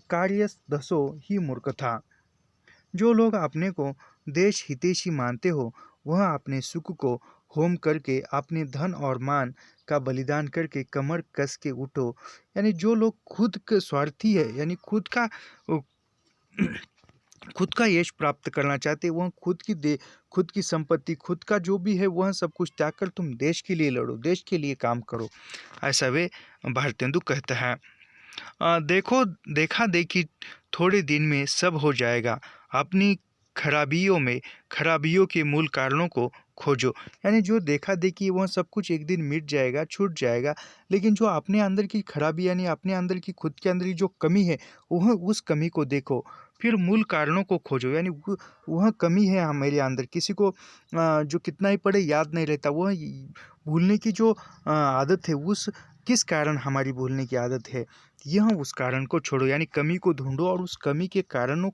कार्य दसो ही मूर्खता। जो लोग अपने को देश हितैषी मानते हो, वह अपने सुख को होम करके, अपने धन और मान का बलिदान करके कमर कस के उठो। यानी जो लोग खुद के स्वार्थी है, यानी खुद का यश प्राप्त करना चाहते हैं, वह खुद की संपत्ति, खुद का जो भी है वह सब कुछ त्याग कर तुम देश के लिए लड़ो, देश के लिए काम करो। ऐसा वे भारतेंदु कहते हैं। देखा देखी थोड़े दिन में सब हो जाएगा। अपनी खराबियों के मूल कारणों को खोजो। यानी जो देखा देखी वह सब कुछ एक दिन मिट जाएगा, छूट जाएगा, लेकिन जो अपने अंदर की खराबी, यानी अपने अंदर की, खुद के अंदर की जो कमी है, वह उस कमी को देखो, फिर मूल कारणों को खोजो। यानी वह कमी है हमारे अंदर, किसी को जो कितना ही पढ़े याद नहीं रहता, वह भूलने की जो आदत है, उस किस कारण हमारी भूलने की आदत है, यह उस कारण को छोड़ो। यानी कमी को ढूंढो और उस कमी के कारणों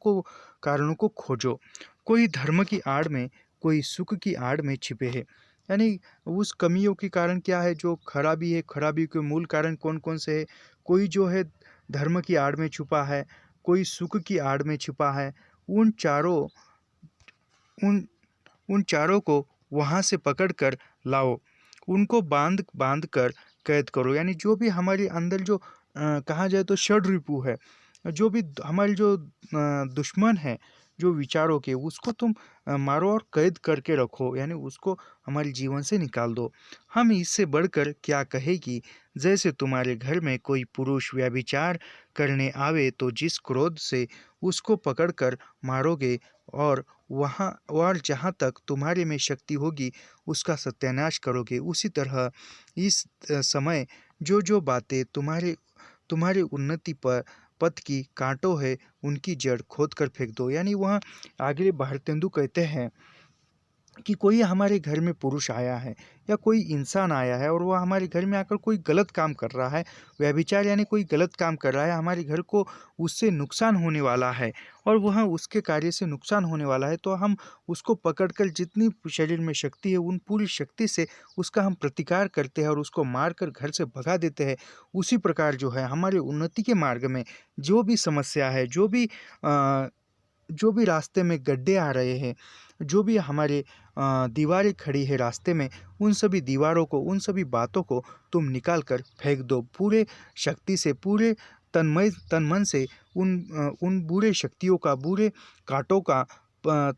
को खोजो। कोई धर्म की आड़ में, कोई सुख की आड़ में छिपे हैं। यानी उस कमियों के कारण क्या है, जो खराबी है, खराबी के मूल कारण कौन कौन से है? कोई जो है धर्म की आड़ में छुपा है, कोई सुख की आड़ में छुपा है। उन चारों को वहाँ से पकड़ कर लाओ, उनको बांध बांध कर कैद करो। यानी जो भी हमारे अंदर जो कहा जाए तो षड्रिपु है, जो भी हमारे जो दुश्मन है, जो विचारों के, उसको तुम मारो और कैद करके रखो, यानी उसको हमारे जीवन से निकाल दो। हम इससे बढ़कर क्या कहे कि जैसे तुम्हारे घर में कोई पुरुष व्यभिचार करने आवे तो जिस क्रोध से उसको पकड़कर मारोगे और जहाँ तक तुम्हारे में शक्ति होगी उसका सत्यानाश करोगे, उसी तरह इस समय जो बातें तुम्हारे तुम्हारे उन्नति पर पथ की कांटों है उनकी जड़ खोद कर फेंक दो। यानी वह आगे भारतेंदु कहते हैं कि कोई हमारे घर में पुरुष आया है या कोई इंसान आया है और वह हमारे घर में आकर कोई गलत काम कर रहा है, व्यभिचार यानी कोई गलत काम कर रहा है, हमारे घर को उससे नुकसान होने वाला है और वह उसके कार्य से नुकसान होने वाला है, तो हम उसको पकड़कर जितनी शरीर में शक्ति है उन पूरी शक्ति से उसका हम प्रतिकार करते हैं और उसको मारकर घर से भगा देते हैं। उसी प्रकार जो है हमारे उन्नति के मार्ग में जो भी समस्या है, जो भी रास्ते में गड्ढे आ रहे हैं, जो भी हमारे दीवारें खड़ी है रास्ते में, उन सभी दीवारों को, उन सभी बातों को तुम निकाल कर फेंक दो पूरे शक्ति से, पूरे तन मन से। उन बुरे शक्तियों का, बुरे कांटों का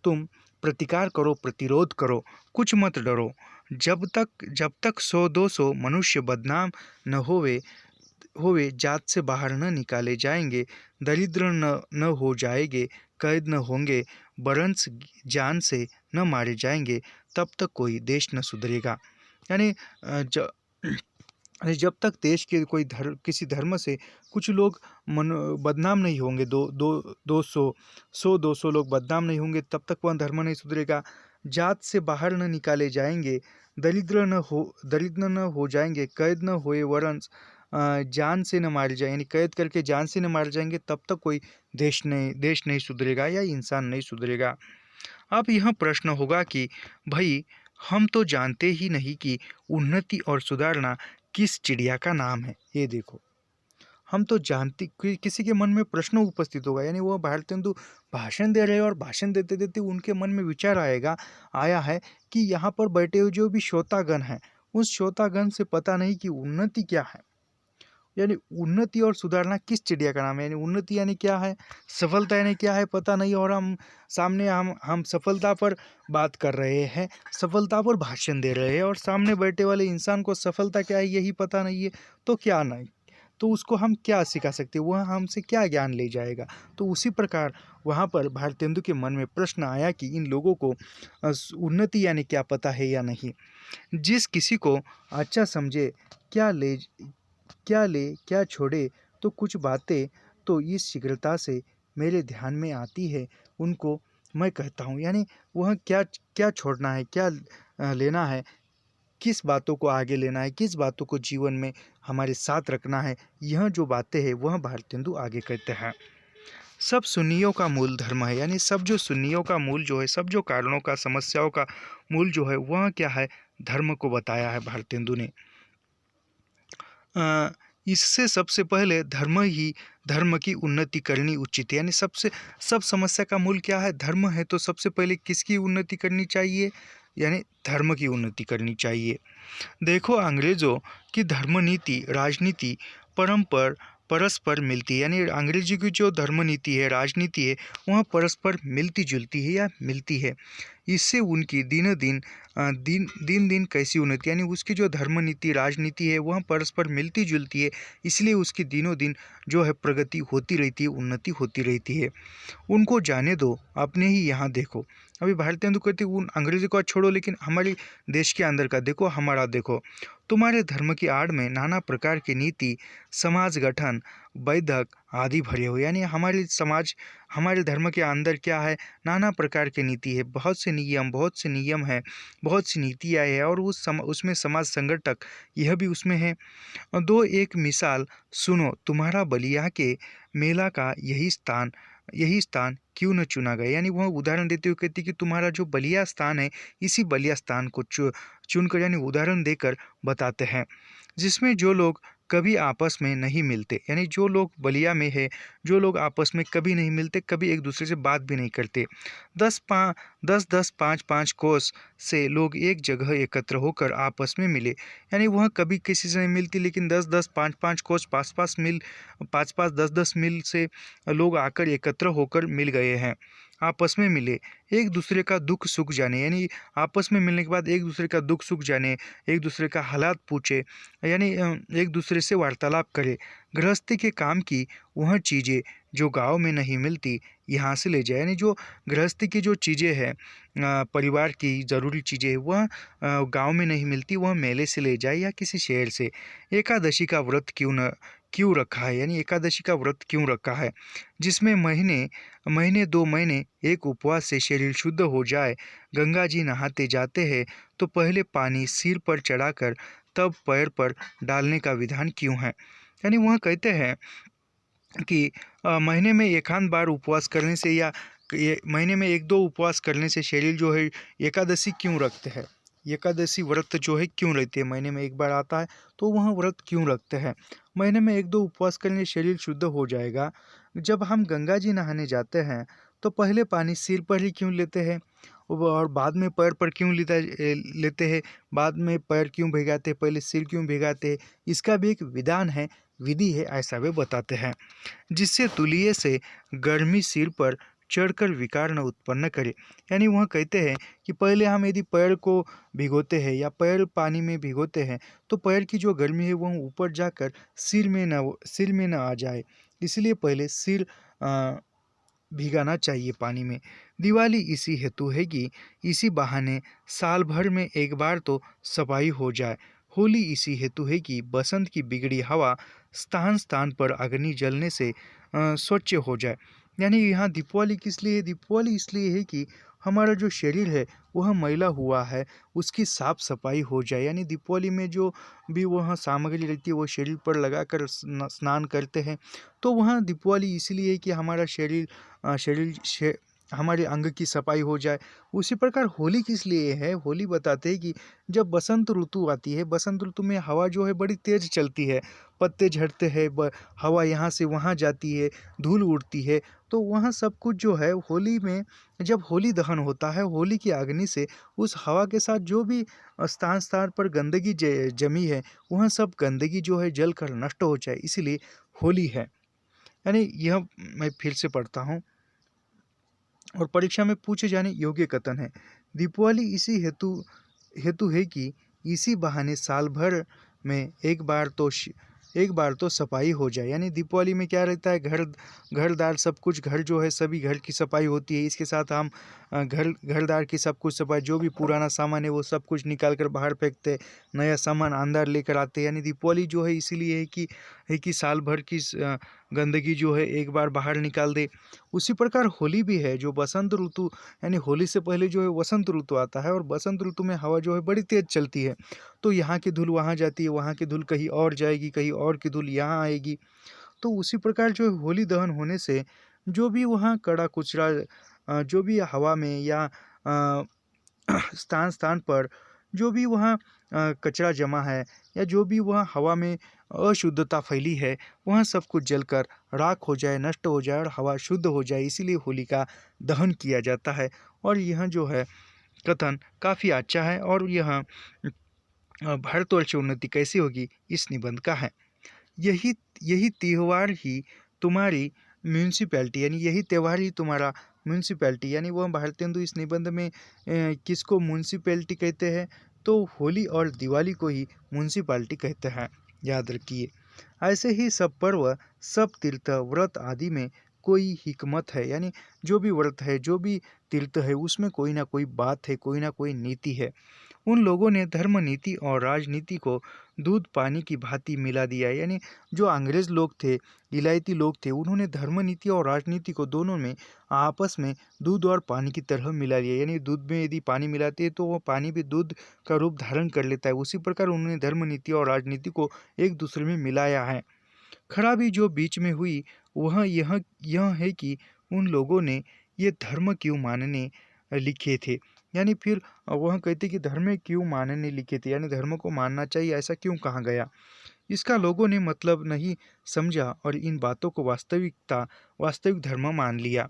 तुम प्रतिकार करो, प्रतिरोध करो, कुछ मत डरो। जब तक 100-200 मनुष्य बदनाम न होवे, जात से बाहर न निकाले जाएंगे, दरिद्र न हो जाएंगे, कैद न होंगे, बरंस जान से न मारे जाएंगे, तब तक कोई देश न सुधरेगा। यानी जब तक देश के कोई किसी धर्म से कुछ लोग बदनाम नहीं होंगे, 200 लोग बदनाम नहीं होंगे, तब तक वह धर्म नहीं सुधरेगा। जात से बाहर न निकाले जाएंगे, दरिद्र न हो जाएंगे, कैद न होए, वरंस जान से न मारे जाए, यानी कैद करके जान से न मारे जाएंगे, तब तक कोई देश नहीं सुधरेगा या इंसान नहीं सुधरेगा। अब यह प्रश्न होगा कि भाई हम तो जानते ही नहीं कि उन्नति और सुधारना किस चिड़िया का नाम है। ये देखो, हम तो जानते, किसी के मन में प्रश्न उपस्थित होगा, यानी वो भारतेंदु भाषण दे रहे हैं और भाषण देते देते उनके मन में विचार आया है कि यहाँ पर बैठे हुए जो भी श्रोतागण हैं, उस श्रोतागण से पता नहीं कि उन्नति क्या है, यानी उन्नति और सुधारना किस चिड़िया का नाम है। यानी उन्नति यानी क्या है, सफलता यानी क्या है पता नहीं, और हम सफलता पर बात कर रहे हैं, सफलता पर भाषण दे रहे हैं, और सामने बैठे वाले इंसान को सफलता क्या है यही पता नहीं है, तो क्या नहीं, तो उसको हम क्या सिखा सकते हैं, वह हमसे क्या ज्ञान ले जाएगा। तो उसी प्रकार वहाँ पर भारतेंदु के मन में प्रश्न आया कि इन लोगों को उन्नति यानी क्या पता है या नहीं। जिस किसी को अच्छा समझे, क्या ले क्या छोड़े, तो कुछ बातें तो इस शीघ्रता से मेरे ध्यान में आती है, उनको मैं कहता हूँ। यानी वह क्या क्या छोड़ना है, क्या लेना है, किस बातों को आगे लेना है, किस बातों को जीवन में हमारे साथ रखना है, यह जो बातें हैं वह भारतेंदु आगे कहते हैं। सब सुन्नियों का मूल धर्म है, यानी सब जो सुन्नियों का मूल जो है, सब जो कारणों का, समस्याओं का मूल जो है वह क्या है, धर्म को बताया है भारतेंदु ने। इससे सबसे पहले धर्म की उन्नति करनी उचित है, यानी सब समस्या का मूल क्या है, धर्म है, तो सबसे पहले किसकी उन्नति करनी चाहिए, यानी धर्म की उन्नति करनी चाहिए। देखो, अंग्रेजों की धर्म नीति राजनीति परस्पर मिलती है, यानी अंग्रेजी की जो धर्म नीति है, राजनीति है, वह परस्पर मिलती जुलती है या मिलती है। इससे उनकी दिन दिन कैसी उन्नति, यानी उसकी जो धर्म नीति राजनीति है वह परस्पर मिलती जुलती है, इसलिए उसकी दिनों दिन जो है प्रगति होती रहती है, उन्नति होती रहती है। उनको जाने दो, अपने ही यहाँ देखो। अभी भारतेंदु कहते उन अंग्रेजी को छोड़ो, लेकिन हमारे देश के अंदर का देखो, हमारा देखो। तुम्हारे धर्म की आड़ में नाना प्रकार की नीति, समाज गठन, वैधक आदि भरे हो, यानी हमारे धर्म के अंदर क्या है, नाना प्रकार की नीति है, बहुत से नियम है, बहुत सी नीतियाँ है, और उसमें समाज संगठक यह भी उसमें है। दो एक मिसाल सुनो, तुम्हारा बलिया के मेला का यही स्थान क्यों न चुना गया, यानी वह उदाहरण देते हुए कहती कि तुम्हारा जो बलिया स्थान है, इसी बलिया स्थान को चुनकर, यानी उदाहरण देकर बताते हैं, जिसमें जो लोग कभी आपस में नहीं मिलते, यानी जो लोग बलिया में है, जो लोग आपस में कभी नहीं मिलते, कभी एक दूसरे से बात भी नहीं करते, 5-5 कोस से लोग एक जगह एकत्र होकर आपस में मिले, यानी वह कभी किसी से नहीं मिलती, लेकिन 10-10 5-5 कोस 5-5 10-10 मील से लोग आकर एकत्र होकर मिल गए हैं। आपस में मिले, एक दूसरे का दुख सुख जाने, यानी आपस में मिलने के बाद एक दूसरे का दुख सुख जाने, एक दूसरे का हालात पूछे, यानी एक दूसरे से वार्तालाप करे। गृहस्थी के काम की वह चीज़ें जो गांव में नहीं मिलती यहाँ से ले जाए, यानी जो गृहस्थी की जो चीज़ें हैं, परिवार की ज़रूरी चीज़ें वह गांव में नहीं मिलती, वह मेले से ले जाए या किसी शहर से। एकादशी का व्रत क्यों रखा है, यानी एकादशी का व्रत क्यों रखा है, जिसमें महीने महीने 2 महीने एक उपवास से शरीर शुद्ध हो जाए। गंगा जी नहाते जाते हैं तो पहले पानी सिर पर चढ़ाकर तब पैर पर डालने का विधान क्यों है, यानी वह कहते हैं कि महीने में एक आध बार उपवास करने से या ये महीने में 1-2 उपवास करने से शरीर जो है एकादशी क्यों रखते हैं, एकादशी व्रत जो है क्यों रहते हैं, महीने में एक बार आता है तो वह व्रत क्यों रखते हैं। महीने में 1-2 उपवास करने से शरीर शुद्ध हो जाएगा। जब हम गंगा जी नहाने जाते हैं तो पहले पानी सिर पर ही क्यों लेते हैं और बाद में पैर पर क्यों लेते हैं, बाद में पैर क्यों भिगाते हैं, पहले सिर क्यों भिगाते हैं, इसका भी एक विधान है, विधि है, ऐसा वे बताते हैं। जिससे तुलीय से गर्मी सिर पर चढ़कर विकार न उत्पन्न करे, यानी वह कहते हैं कि पहले हम यदि पैर को भिगोते हैं या पैर पानी में भिगोते हैं तो पैर की जो गर्मी है वह ऊपर जाकर सिर में न आ जाए, इसलिए पहले सिर भिगाना चाहिए पानी में। दिवाली इसी हेतु है कि इसी बहाने साल भर में एक बार तो सफाई हो जाए। होली इसी हेतु है कि बसंत की बिगड़ी हवा स्थान स्थान पर अग्नि जलने से स्वच्छ हो जाए। यानी यहाँ दीपावली किस लिए है, दीपावली इसलिए है कि हमारा जो शरीर है वह मैला हुआ है, उसकी साफ सफाई हो जाए। यानी दीपावली में जो भी वह सामग्री रहती है वो शरीर पर लगाकर स्नान करते हैं, तो वहाँ दीपावली इसलिए है कि हमारा हमारे अंग की सफाई हो जाए। उसी प्रकार होली किस लिए है, होली बताते हैं कि जब बसंत ऋतु आती है, बसंत ऋतु में हवा जो है बड़ी तेज चलती है, पत्ते झड़ते हैं, हवा यहाँ से वहाँ जाती है, धूल उड़ती है, तो वहाँ सब कुछ जो है होली में जब होली दहन होता है, होली की अग्नि से उस हवा के साथ जो भी स्थान स्थान पर गंदगी जमी है वह सब गंदगी जो है जल कर नष्ट हो जाए, इसीलिए होली है। यानी यह मैं फिर से पढ़ता हूँ और परीक्षा में पूछे जाने योग्य कथन है। दीपावली इसी हेतु हेतु है कि इसी बहाने साल भर में एक बार तो सफाई हो जाए। यानी दीपावली में क्या रहता है, घरदार सब कुछ, घर जो है सभी घर की सफाई होती है, इसके साथ हम घरदार की सब कुछ सफाई, जो भी पुराना सामान है वो सब कुछ निकाल कर बाहर फेंकते हैं, नया सामान अंदर लेकर आते हैं। यानी दीपावली जो है इसीलिए है कि साल भर की गंदगी जो है एक बार बाहर निकाल दे। उसी प्रकार होली भी है, जो बसंत ऋतु, यानी होली से पहले जो है वसंत ऋतु आता है और बसंत ऋतु में हवा जो है बड़ी तेज चलती है, तो यहाँ की धूल वहाँ जाती है, वहाँ की धूल कहीं और जाएगी, कहीं और की धूल यहाँ आएगी। तो उसी प्रकार जो है होली दहन होने से जो भी वहाँ कड़ा कुचरा जो भी हवा में या स्थान स्थान पर जो भी वहाँ कचरा जमा है या जो भी वहाँ हवा में अशुद्धता फैली है वहाँ सब कुछ जलकर राख हो जाए, नष्ट हो जाए और हवा शुद्ध हो जाए, इसीलिए होली का दहन किया जाता है। और यह जो है कथन काफ़ी अच्छा है और यह भारतवर्ष की उन्नति कैसी होगी इस निबंध का है। यही यही त्यौहार ही तुम्हारी म्यूनसिपैलिटी, यानी यही त्यौहार ही तुम्हारा म्यूनसिपैलिटी, यानी वह भारतेंदु इस निबंध में किसको म्यूनसिपैलिटी कहते हैं, तो होली और दिवाली को ही म्यूनसिपैलिटी कहते हैं, याद रखिए। ऐसे ही सब पर्व, सब तीर्थ व्रत आदि में कोई हिकमत है, यानी जो भी व्रत है, जो भी तीर्थ है, उसमें कोई ना कोई बात है, कोई ना कोई नीति है। उन लोगों ने धर्म नीति और राजनीति को दूध पानी की भांति मिला दिया, यानी जो अंग्रेज लोग थे, इलायती लोग थे, उन्होंने धर्म नीति और राजनीति को दोनों में आपस में दूध और पानी की तरह मिला लिया। यानी दूध में यदि पानी मिलाते हैं तो वो पानी भी दूध का रूप धारण कर लेता है, उसी प्रकार उन्होंने धर्म नीति और राजनीति को एक दूसरे में मिलाया है। खराबी जो बीच में हुई वह यह है कि उन लोगों ने ये धर्म क्यों मानने लिखे थे, यानी फिर वह कहते कि धर्म क्यों मानने लिखे थे, यानी धर्म को मानना चाहिए ऐसा क्यों कहा गया। इसका लोगों ने मतलब नहीं समझा और इन बातों को वास्तविक धर्म मान लिया।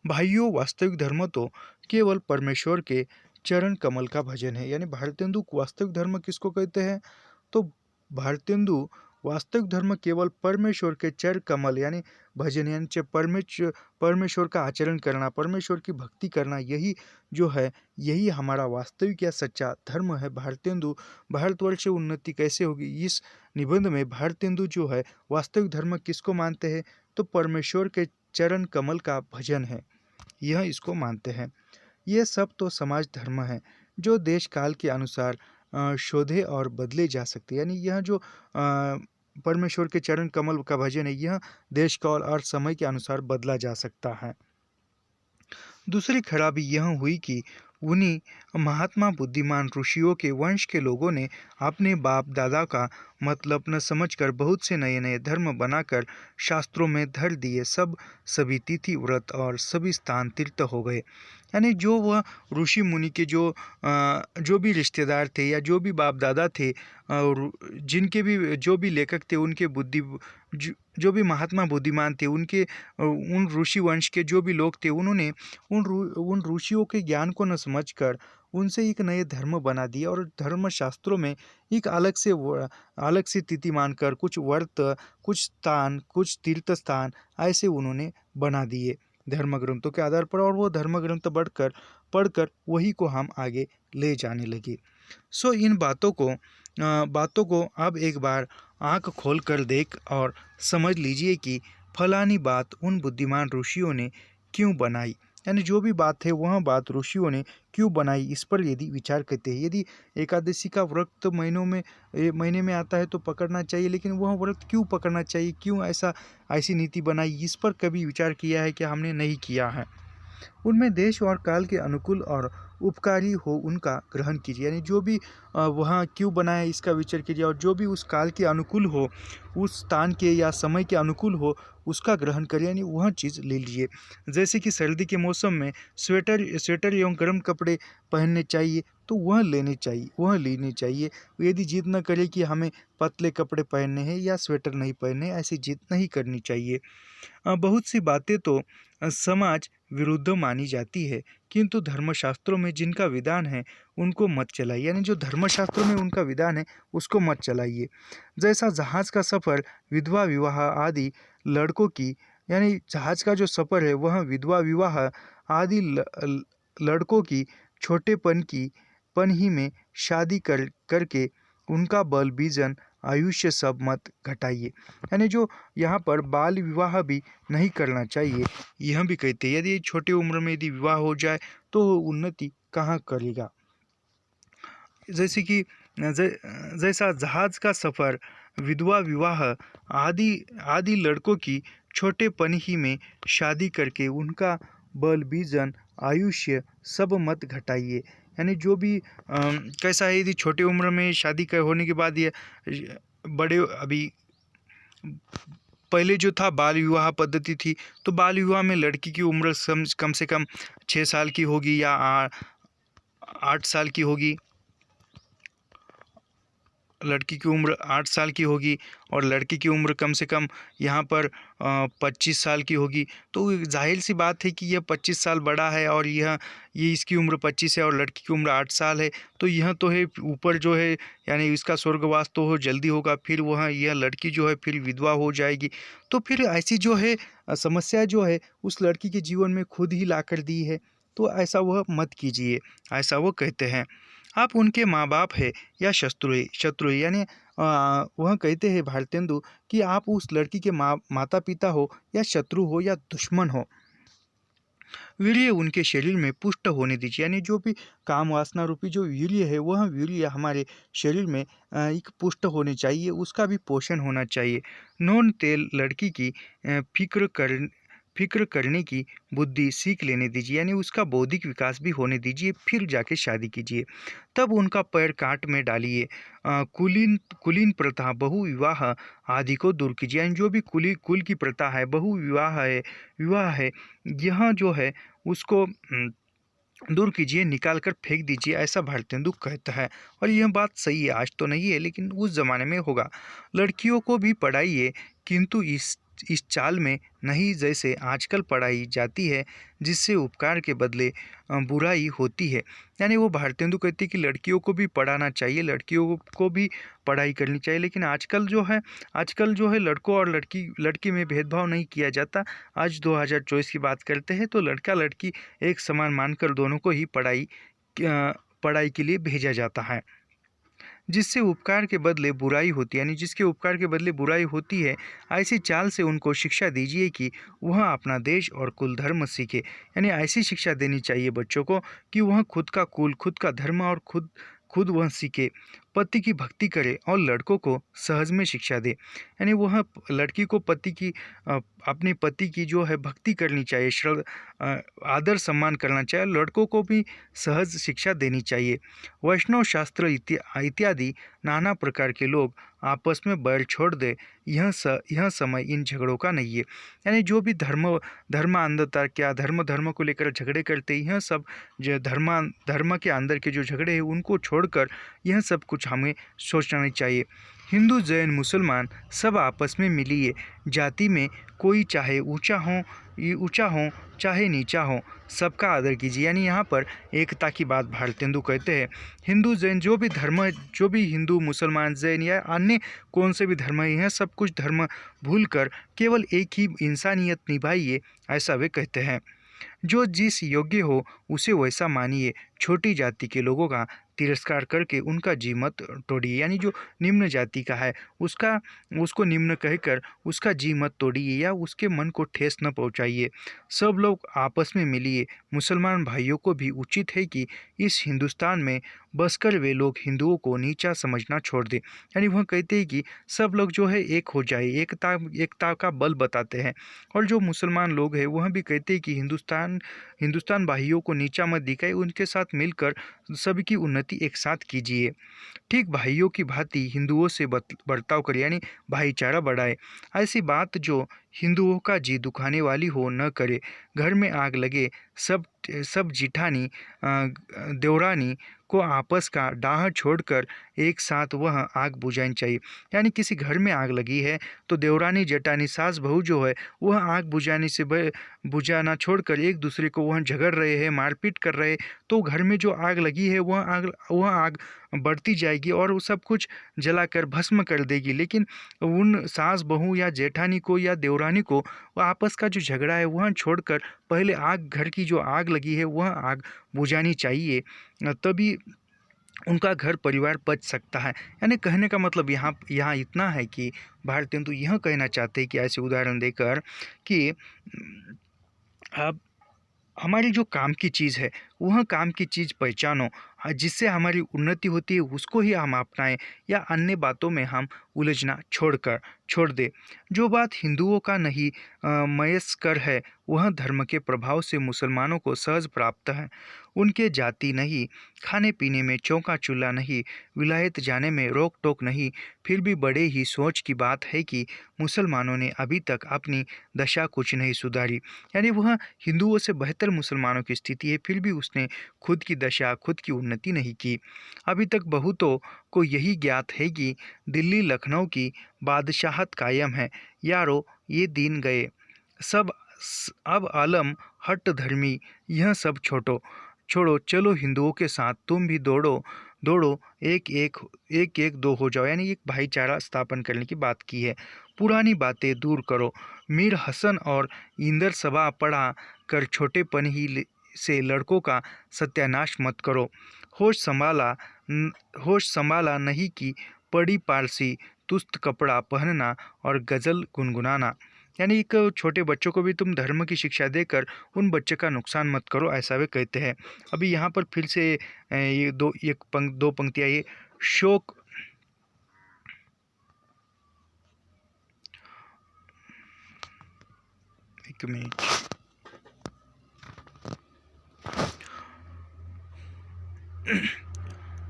भाइयों, वास्तविक धर्म तो केवल परमेश्वर के चरण कमल का भजन है। यानी भारतेंदु वास्तविक धर्म किसको कहते हैं, तो भारतेंदु वास्तविक धर्म केवल परमेश्वर के चर कमल यानी भजन यानी परमेश्वर का आचरण करना, परमेश्वर की भक्ति करना, यही जो है यही हमारा वास्तविक या सच्चा धर्म है। भारतेंदु भारतवर्ष उन्नति कैसे होगी, इस निबंध में भारतेंदु जो है वास्तविक धर्म किसको मानते हैं, तो परमेश्वर के चरण कमल का भजन है, यह इसको मानते हैं। ये सब तो समाज धर्म है जो देश काल के अनुसार शोधे और बदले जा सकते, यानी यह जो परमेश्वर के चरण कमल का भजन है यह देश काल और समय के अनुसार बदला जा सकता है। दूसरी खराबी यह हुई कि उन्हीं महात्मा बुद्धिमान ऋषियों के वंश के लोगों ने अपने बाप दादा का मतलब न समझकर बहुत से नए नए धर्म बनाकर शास्त्रों में धर दिए। सभी तिथि व्रत और सभी स्थान तीर्थ हो गए, यानी जो वह ऋषि मुनि के जो भी रिश्तेदार थे या जो भी बाप दादा थे और जिनके भी जो भी लेखक थे उनके जो भी महात्मा बुद्धिमान थे उनके उन ऋषि वंश के जो भी लोग थे उन्होंने उन ऋषियों के ज्ञान को न समझकर उनसे एक नए धर्म बना दिए और धर्म शास्त्रों में एक अलग से तिथि मानकर कुछ व्रत, कुछ स्थान, कुछ तीर्थ स्थान ऐसे उन्होंने बना दिए धर्म ग्रंथों के आधार पर, और वो धर्म ग्रंथ पढ़कर वही को हम आगे ले जाने लगे। इन बातों को अब एक बार आंख खोल कर देख और समझ लीजिए कि फलानी बात उन बुद्धिमान ऋषियों ने क्यों बनाई, यानी जो भी बात है वह बात ऋषियों ने क्यों बनाई, इस पर यदि विचार करते हैं। यदि एकादशी का व्रत महीने में आता है तो पकड़ना चाहिए, लेकिन वह व्रत क्यों पकड़ना चाहिए, क्यों ऐसी नीति बनाई, इस पर कभी विचार किया है कि हमने नहीं किया है। उनमें देश और काल के अनुकूल और उपकारी हो उनका ग्रहण कीजिए, यानी जो भी वहाँ क्यों बना है इसका विचार कीजिए, और जो भी उस काल के अनुकूल हो, उस स्थान के या समय के अनुकूल हो उसका ग्रहण करिए, यानी वह चीज़ ले लीजिए। जैसे कि सर्दी के मौसम में स्वेटर एवं गर्म कपड़े पहनने चाहिए तो वह लेने चाहिए। यदि जिद न करे कि हमें पतले कपड़े पहनने हैं या स्वेटर नहीं पहनने, ऐसी जिद नहीं करनी चाहिए। बहुत सी बातें तो समाज विरुद्ध मानी जाती है, किंतु धर्मशास्त्रों में जिनका विधान है उनको मत चलाइए, यानी जो धर्मशास्त्रों में उनका विधान है उसको मत चलाइए। जैसा जहाज का सफ़र विधवा विवाह आदि लड़कों की, यानी जहाज का जो सफ़र है वह विधवा विवाह आदि लड़कों की छोटेपन ही में शादी करके उनका बल बीजन आयुष्य सब मत घटाइए, यानी जो यहाँ पर बाल विवाह भी नहीं करना चाहिए। यह भी कहते हैं यदि छोटी उम्र में यदि विवाह हो जाए तो उन्नति कहाँ करेगा। जैसे कि जैसा जहाज का सफ़र विधवा विवाह आदि लड़कों की छोटेपन ही में शादी करके उनका बल बीजन आयुष्य सब मत घटाइए, यानी जो भी कैसा है यदि छोटी उम्र में शादी होने के बाद ये बड़े अभी पहले जो था बाल विवाह पद्धति थी, तो बाल विवाह में लड़की की उम्र कम से कम 6 साल की होगी या 8 साल की होगी, लड़की की उम्र 8 साल की होगी और लड़की की उम्र कम से कम यहाँ पर 25 साल की होगी। तो जाहिर सी बात है कि यह 25 साल बड़ा है और ये इसकी उम्र 25 है और लड़की की उम्र 8 साल है, तो यह तो है ऊपर जो है यानी इसका स्वर्गवास तो हो जल्दी होगा, फिर यह लड़की जो है फिर विधवा हो जाएगी। तो फिर ऐसी जो है समस्या जो है उस लड़की के जीवन में खुद ही ला कर दी है, तो ऐसा वह मत कीजिए, ऐसा वो कहते हैं। आप उनके माँ बाप है या शत्रु है, यानी वह कहते हैं भारतेंदु कि आप उस लड़की के माता पिता हो या शत्रु हो या दुश्मन हो, वीर्य उनके शरीर में पुष्ट होने दीजिए, यानी जो भी काम वासना रूपी जो वीर्य है वह वीर्य हमारे शरीर में एक पुष्ट होने चाहिए, उसका भी पोषण होना चाहिए। नॉन तेल लड़की की फिक्र करने की बुद्धि सीख लेने दीजिए, यानी उसका बौद्धिक विकास भी होने दीजिए, फिर जाके शादी कीजिए। तब उनका पैर काट में डालिए। कुलीन प्रथा बहु विवाह आदि को दूर कीजिए, यानी जो भी कुल की प्रथा है, बहु विवाह है यह जो है उसको दूर कीजिए, निकाल कर फेंक दीजिए, ऐसा भारतेंदु कहता है। और यह बात सही है, आज तो नहीं है लेकिन उस जमाने में होगा। लड़कियों को भी पढ़ाइए, किंतु इस चाल में नहीं जैसे आजकल पढ़ाई जाती है, जिससे उपकार के बदले बुराई होती है। यानी वो भारतेंदु कहती है कि लड़कियों को भी पढ़ाना चाहिए, लड़कियों को भी पढ़ाई करनी चाहिए, लेकिन आजकल जो है लड़कों और लड़की में भेदभाव नहीं किया जाता। आज 2024 की बात करते हैं तो लड़का लड़की एक समान मानकर दोनों को ही पढ़ाई के लिए भेजा जाता है। जिससे उपकार के बदले बुराई होती है, यानी जिसके उपकार के बदले बुराई होती है, ऐसी चाल से उनको शिक्षा दीजिए कि वह अपना देश और कुल धर्म सीखे। यानी ऐसी शिक्षा देनी चाहिए बच्चों को कि वह खुद का कुल, खुद का धर्म और खुद खुद वह सीखे, पति की भक्ति करे और लड़कों को सहज में शिक्षा दे। यानी वह लड़की को अपने पति की जो है भक्ति करनी चाहिए, आदर सम्मान करना चाहिए, लड़कों को भी सहज शिक्षा देनी चाहिए। वैष्णव शास्त्र इत्यादि नाना प्रकार के लोग आपस में बैर छोड़ दे, यह समय इन झगड़ों का नहीं है। यानी जो भी धर्मांधता क्या धर्म को लेकर झगड़े करते, यह सब जो धर्म के अंदर के जो झगड़े हैं उनको छोड़कर यह सब कुछ हमें सोचना नहीं चाहिए। हिंदू, जैन, मुसलमान सब आपस में मिलिए। जाति में कोई चाहे ऊंचा हो चाहे नीचा हो, सबका आदर कीजिए। यानी यहाँ पर एकता की बात भारतेंदु कहते हैं। हिंदू, जैन जो भी हिंदू, मुसलमान, जैन या अन्य कौन से भी धर्म है, यह सब कुछ धर्म भूलकर केवल एक ही इंसानियत निभाइए, ऐसा वे कहते हैं। जो जिस योग्य हो उसे वैसा मानिए, छोटी जाति के लोगों का तिरस्कार करके उनका जी मत तोड़िए। यानी जो निम्न जाति का है उसको निम्न कहकर उसका जी मत तोड़िए या उसके मन को ठेस न पहुंचाइए। सब लोग आपस में मिलिए। मुसलमान भाइयों को भी उचित है कि इस हिंदुस्तान में बसकर वे लोग हिंदुओं को नीचा समझना छोड़ दें। यानी वह कहते हैं कि सब लोग जो है एक हो जाए, एकता का बल बताते हैं। और जो मुसलमान लोग हैं वह भी कहते हैं कि हिंदुस्तान भाइयों को नीचा मत दिखाए, उनके साथ मिलकर सभी की उन्नति एक साथ कीजिए। ठीक भाइयों की भांति हिंदुओं से बर्ताव करें, यानी भाईचारा बढ़ाए। ऐसी बात जो हिंदुओं का जी दुखाने वाली हो न करे। घर में आग लगे, सब जिठानी देवरानी को आपस का डाह छोड़कर एक साथ वह आग बुझानी चाहिए। यानी किसी घर में आग लगी है तो देवरानी जेठानी सास बहू जो है वह आग बुझाना छोड़कर एक दूसरे को वह झगड़ रहे हैं, मारपीट कर रहे, तो घर में जो आग लगी है वह आग बढ़ती जाएगी और वो सब कुछ जलाकर भस्म कर देगी। लेकिन उन सास बहू या जेठानी को या देवरानी को आपस का जो झगड़ा है वह छोड़कर पहले घर की जो आग लगी है वह आग बुझानी चाहिए, तभी उनका घर परिवार बच सकता है। यानी कहने का मतलब यहाँ इतना है कि भारतेंदु यह कहना चाहते हैं कि ऐसे उदाहरण देकर कि आप हमारी जो काम की चीज़ है वह काम की चीज़ पहचानो, जिससे हमारी उन्नति होती है उसको ही हम अपनाएं या अन्य बातों में हम उलझना छोड़ दे। जो बात हिंदुओं का नहीं मयस्कर है वह धर्म के प्रभाव से मुसलमानों को सहज प्राप्त है। उनके जाति नहीं, खाने पीने में चौका चूल्हा नहीं, विलायत जाने में रोक टोक नहीं, फिर भी बड़े ही सोच की बात है कि मुसलमानों ने अभी तक अपनी दशा कुछ नहीं सुधारी। यानी वह हिंदुओं से बेहतर मुसलमानों की स्थिति है, फिर भी उसने खुद की दशा, खुद की उन्नति नहीं की। अभी तक बहुतों को यही ज्ञात है कि दिल्ली लखनऊ की बादशाहत कायम है। यारो ये दिन गए, सब अब आलम हट धर्मी, यह सब छोड़ो, चलो हिंदुओं के साथ तुम भी दौड़ो, एक दो हो जाओ। यानी एक भाईचारा स्थापन करने की बात की है। पुरानी बातें दूर करो, मीर हसन और इंदर सभा पढ़ा कर छोटेपन ही से लड़कों का सत्यानाश मत करो। होश संभाला नहीं कि पड़ी पारसी, तुस्त कपड़ा पहनना और गज़ल गुनगुनाना। यानी एक छोटे बच्चों को भी तुम धर्म की शिक्षा देकर उन बच्चे का नुकसान मत करो, ऐसा वे कहते हैं। अभी यहाँ पर फिर से ये दो पंक्तियाँ, ये शोक एक मिनट,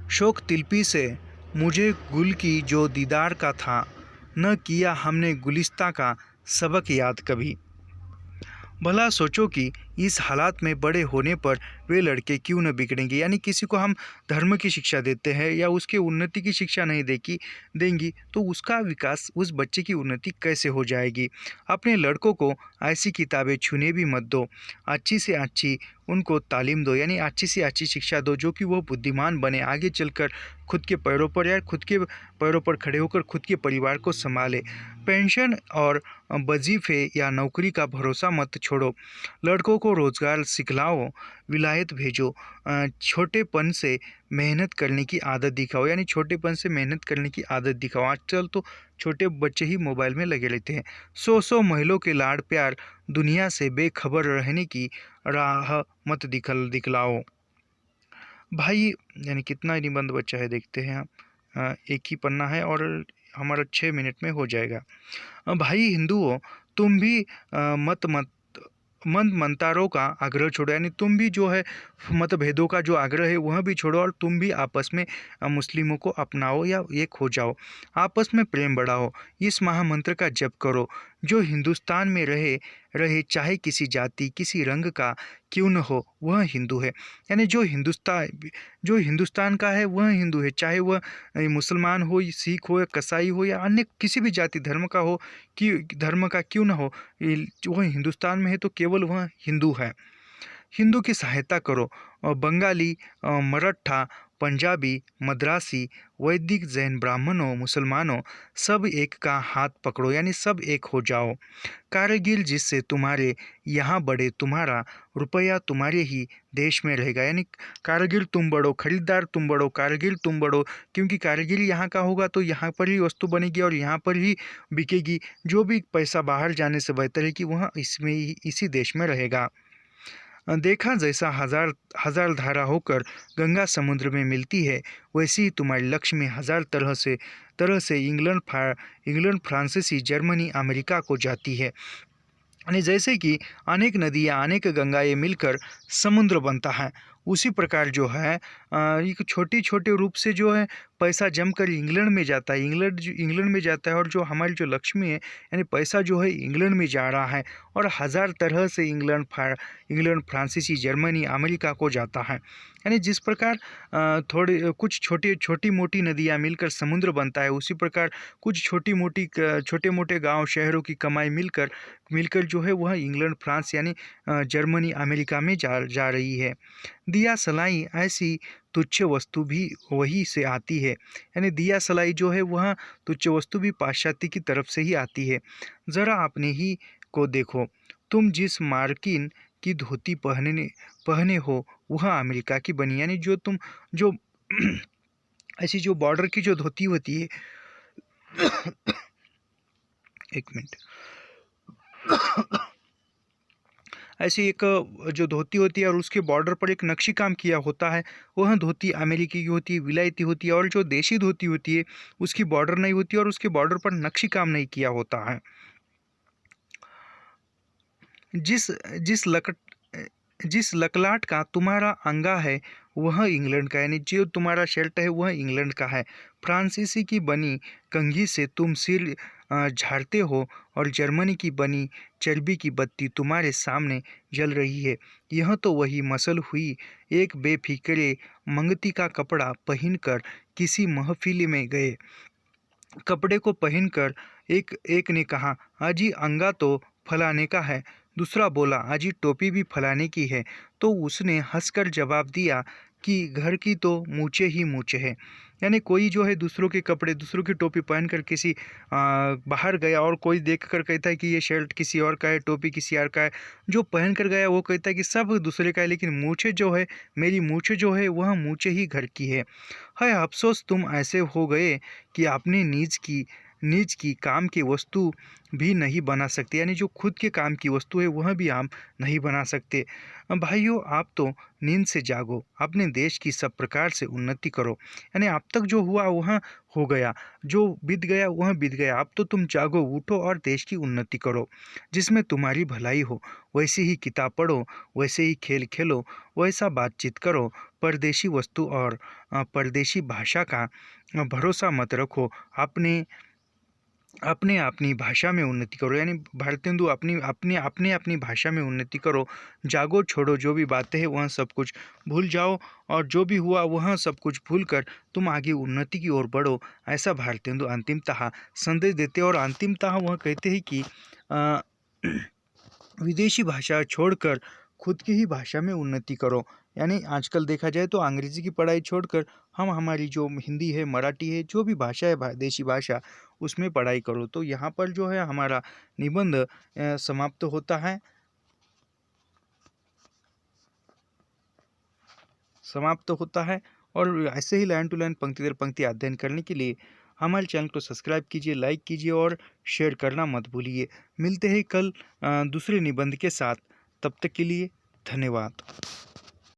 शोक तिलपी से मुझे गुल की जो दीदार का था, न किया हमने गुलिस्ता का सबक याद कभी। भला सोचो कि इस हालात में बड़े होने पर वे लड़के क्यों न बिगड़ेंगे। यानी किसी को हम धर्म की शिक्षा देते हैं या उसके उन्नति की शिक्षा नहीं देंगी तो उसका विकास, उस बच्चे की उन्नति कैसे हो जाएगी। अपने लड़कों को ऐसी किताबें छूने भी मत दो, अच्छी से अच्छी उनको तालीम दो, यानी अच्छी से अच्छी शिक्षा दो जो कि वो बुद्धिमान बने, आगे चलकर खुद के पैरों पर या खुद के पैरों पर खड़े होकर खुद के परिवार को संभाले। पेंशन और वजीफे या नौकरी का भरोसा मत छोड़ो, लड़कों को रोजगार सिखलाओ, विलायत भेजो, छोटेपन से मेहनत करने की आदत दिखाओ, यानी छोटेपन से मेहनत करने की आदत दिखाओ। आजकल तो छोटे बच्चे ही मोबाइल में लगे रहते हैं। सौ महिलों के लाड़ प्यार, दुनिया से बेखबर रहने की राह मत दिखलाओ। भाई, यानी कितना निबंध बचा है देखते हैं हम। एक ही पन्ना है और हमारा 6 मिनट में हो जाएगा। भाई हिंदुओं, तुम भी मत मंतारों का आग्रह छोड़ो, यानी तुम भी जो है मतभेदों का जो आग्रह है वह भी छोड़ो और तुम भी आपस में मुस्लिमों को अपनाओ या एक हो जाओ, आपस में प्रेम बढ़ाओ, इस महामंत्र का जप करो। जो हिंदुस्तान में रहे चाहे किसी जाति किसी रंग का क्यों न हो वह हिंदू है। यानी जो हिंदुस्तान का है वह हिंदू है, चाहे वह मुसलमान हो, सिख हो या कसाई हो या अन्य किसी भी जाति धर्म का हो, कि धर्म का क्यों न हो, वह हिंदुस्तान में है तो केवल वह हिंदू है। हिंदू की सहायता करो। और बंगाली, मराठा, पंजाबी, मद्रासी, वैदिक, जैन, ब्राह्मणों, मुसलमानों, सब एक का हाथ पकड़ो, यानी सब एक हो जाओ। कारगिल जिससे तुम्हारे यहाँ बढ़े, तुम्हारा रुपया तुम्हारे ही देश में रहेगा। यानी कारगिल तुम बढ़ो, खरीदार तुम बढ़ो, कारगिल तुम बढ़ो, क्योंकि कारगिल यहाँ का होगा तो यहाँ पर ही वस्तु बनेगी और यहाँ पर ही बिकेगी। जो भी पैसा बाहर जाने से बेहतर है कि वह इसमें ही इसी देश में रहेगा। देखा जैसा हजार हजार धारा होकर गंगा समुद्र में मिलती है, वैसे ही तुम्हारे लक्ष्य में हजार तरह से इंग्लैंड, फ्रांसीसी, जर्मनी, अमेरिका को जाती है। यानी जैसे कि अनेक नदियाँ अनेक गंगाएं मिलकर समुद्र बनता है, उसी प्रकार जो है एक छोटी छोटे रूप से जो है पैसा जमकर इंग्लैंड में जाता है, इंग्लैंड में जाता है और जो हमारी जो लक्ष्मी है यानी पैसा जो है इंग्लैंड में जा रहा है और हजार तरह से इंग्लैंड, फ्रांसीसी, जर्मनी, अमेरिका को जाता है। यानी जिस प्रकार कुछ छोटी मोटी नदियाँ मिलकर समुद्र बनता है, उसी प्रकार कुछ छोटे मोटे गांव शहरों की कमाई मिलकर जो है वह इंग्लैंड, फ्रांस यानी जर्मनी, अमेरिका में जा रही है। दिया सलाई ऐसी तुच्छ वस्तु भी वही से आती है, यानी दिया सलाई जो है वह तुच्छ वस्तु भी पाश्चात्य की तरफ से ही आती है। ज़रा अपने ही को देखो, तुम जिस मार्किन की धोती पहने हो वह अमेरिका की बनी, यानी जो ऐसी जो बॉर्डर की जो धोती होती है एक मिनट ऐसी एक जो धोती होती है और उसके बॉर्डर पर एक नक्शी काम किया होता है, वह धोती अमेरिकी की होती है, विलायती होती है। और जो देशी धोती होती है उसकी बॉर्डर नहीं होती और उसके बॉर्डर पर नक्शी काम नहीं किया होता है। जिस लकलाट का तुम्हारा अंगा है वह इंग्लैंड का, यानी जो तुम्हारा शर्ट है वह इंग्लैंड का है। फ्रांसीसी की बनी कंघी से तुम सिर झाड़ते हो और जर्मनी की बनी चर्बी की बत्ती तुम्हारे सामने जल रही है। यह तो वही मसल हुई। एक बेफिक्रे मंगती का कपड़ा पहनकर किसी महफिल में गए। कपड़े को पहनकर एक ने कहा, अजी अंगा तो फलाने का है। दूसरा बोला, अजी टोपी भी फलाने की है। तो उसने हंसकर जवाब दिया कि घर की तो मूछें ही मूछें है। यानी कोई जो है दूसरों के कपड़े दूसरों की टोपी पहनकर किसी बाहर गया और कोई देख कर कहता है कि ये शर्ट किसी और का है, टोपी किसी और का है। जो पहन कर गया वो कहता है कि सब दूसरे का है, लेकिन मूछें जो है, मेरी मूछें जो है वह मूछें ही घर की है अफसोस तुम ऐसे हो गए कि अपने नीज की काम की वस्तु भी नहीं बना सकते, यानी जो खुद के काम की वस्तु है वह भी आप नहीं बना सकते। भाइयों, आप तो नींद से जागो, अपने देश की सब प्रकार से उन्नति करो। यानी अब तक जो हुआ वह हो गया, जो बीत गया वह बीत गया। अब तो तुम जागो, उठो और देश की उन्नति करो, जिसमें तुम्हारी भलाई हो। वैसे ही किताब पढ़ो, वैसे ही खेल खेलो, वैसा बातचीत करो। परदेशी वस्तु और परदेशी भाषा का भरोसा मत रखो। अपने अपने अपनी भाषा में उन्नति करो, यानी भारतेंदु अपनी भाषा में उन्नति करो। जागो, छोड़ो जो भी बातें हैं वह सब कुछ भूल जाओ, और जो भी हुआ वह सब कुछ भूल कर तुम आगे उन्नति की ओर बढ़ो। ऐसा भारतेंदु अंतिमतः संदेश देते हैं, और अंतिमतः वह कहते हैं कि अ, विदेशी भाषा छोड़कर खुद की ही भाषा में उन्नति करो। यानी आजकल देखा जाए तो अंग्रेजी की पढ़ाई छोड़कर हम हमारी जो हिंदी है, मराठी है, जो भी भाषा है देशी भाषा, उसमें पढ़ाई करो। तो यहाँ पर जो है हमारा निबंध समाप्त होता है। और ऐसे ही लाइन टू लाइन, पंक्ति दर पंक्ति अध्ययन करने के लिए हमारे चैनल को सब्सक्राइब कीजिए, लाइक कीजिए और शेयर करना मत भूलिए। मिलते हैं कल दूसरे निबंध के साथ। तब तक के लिए धन्यवाद।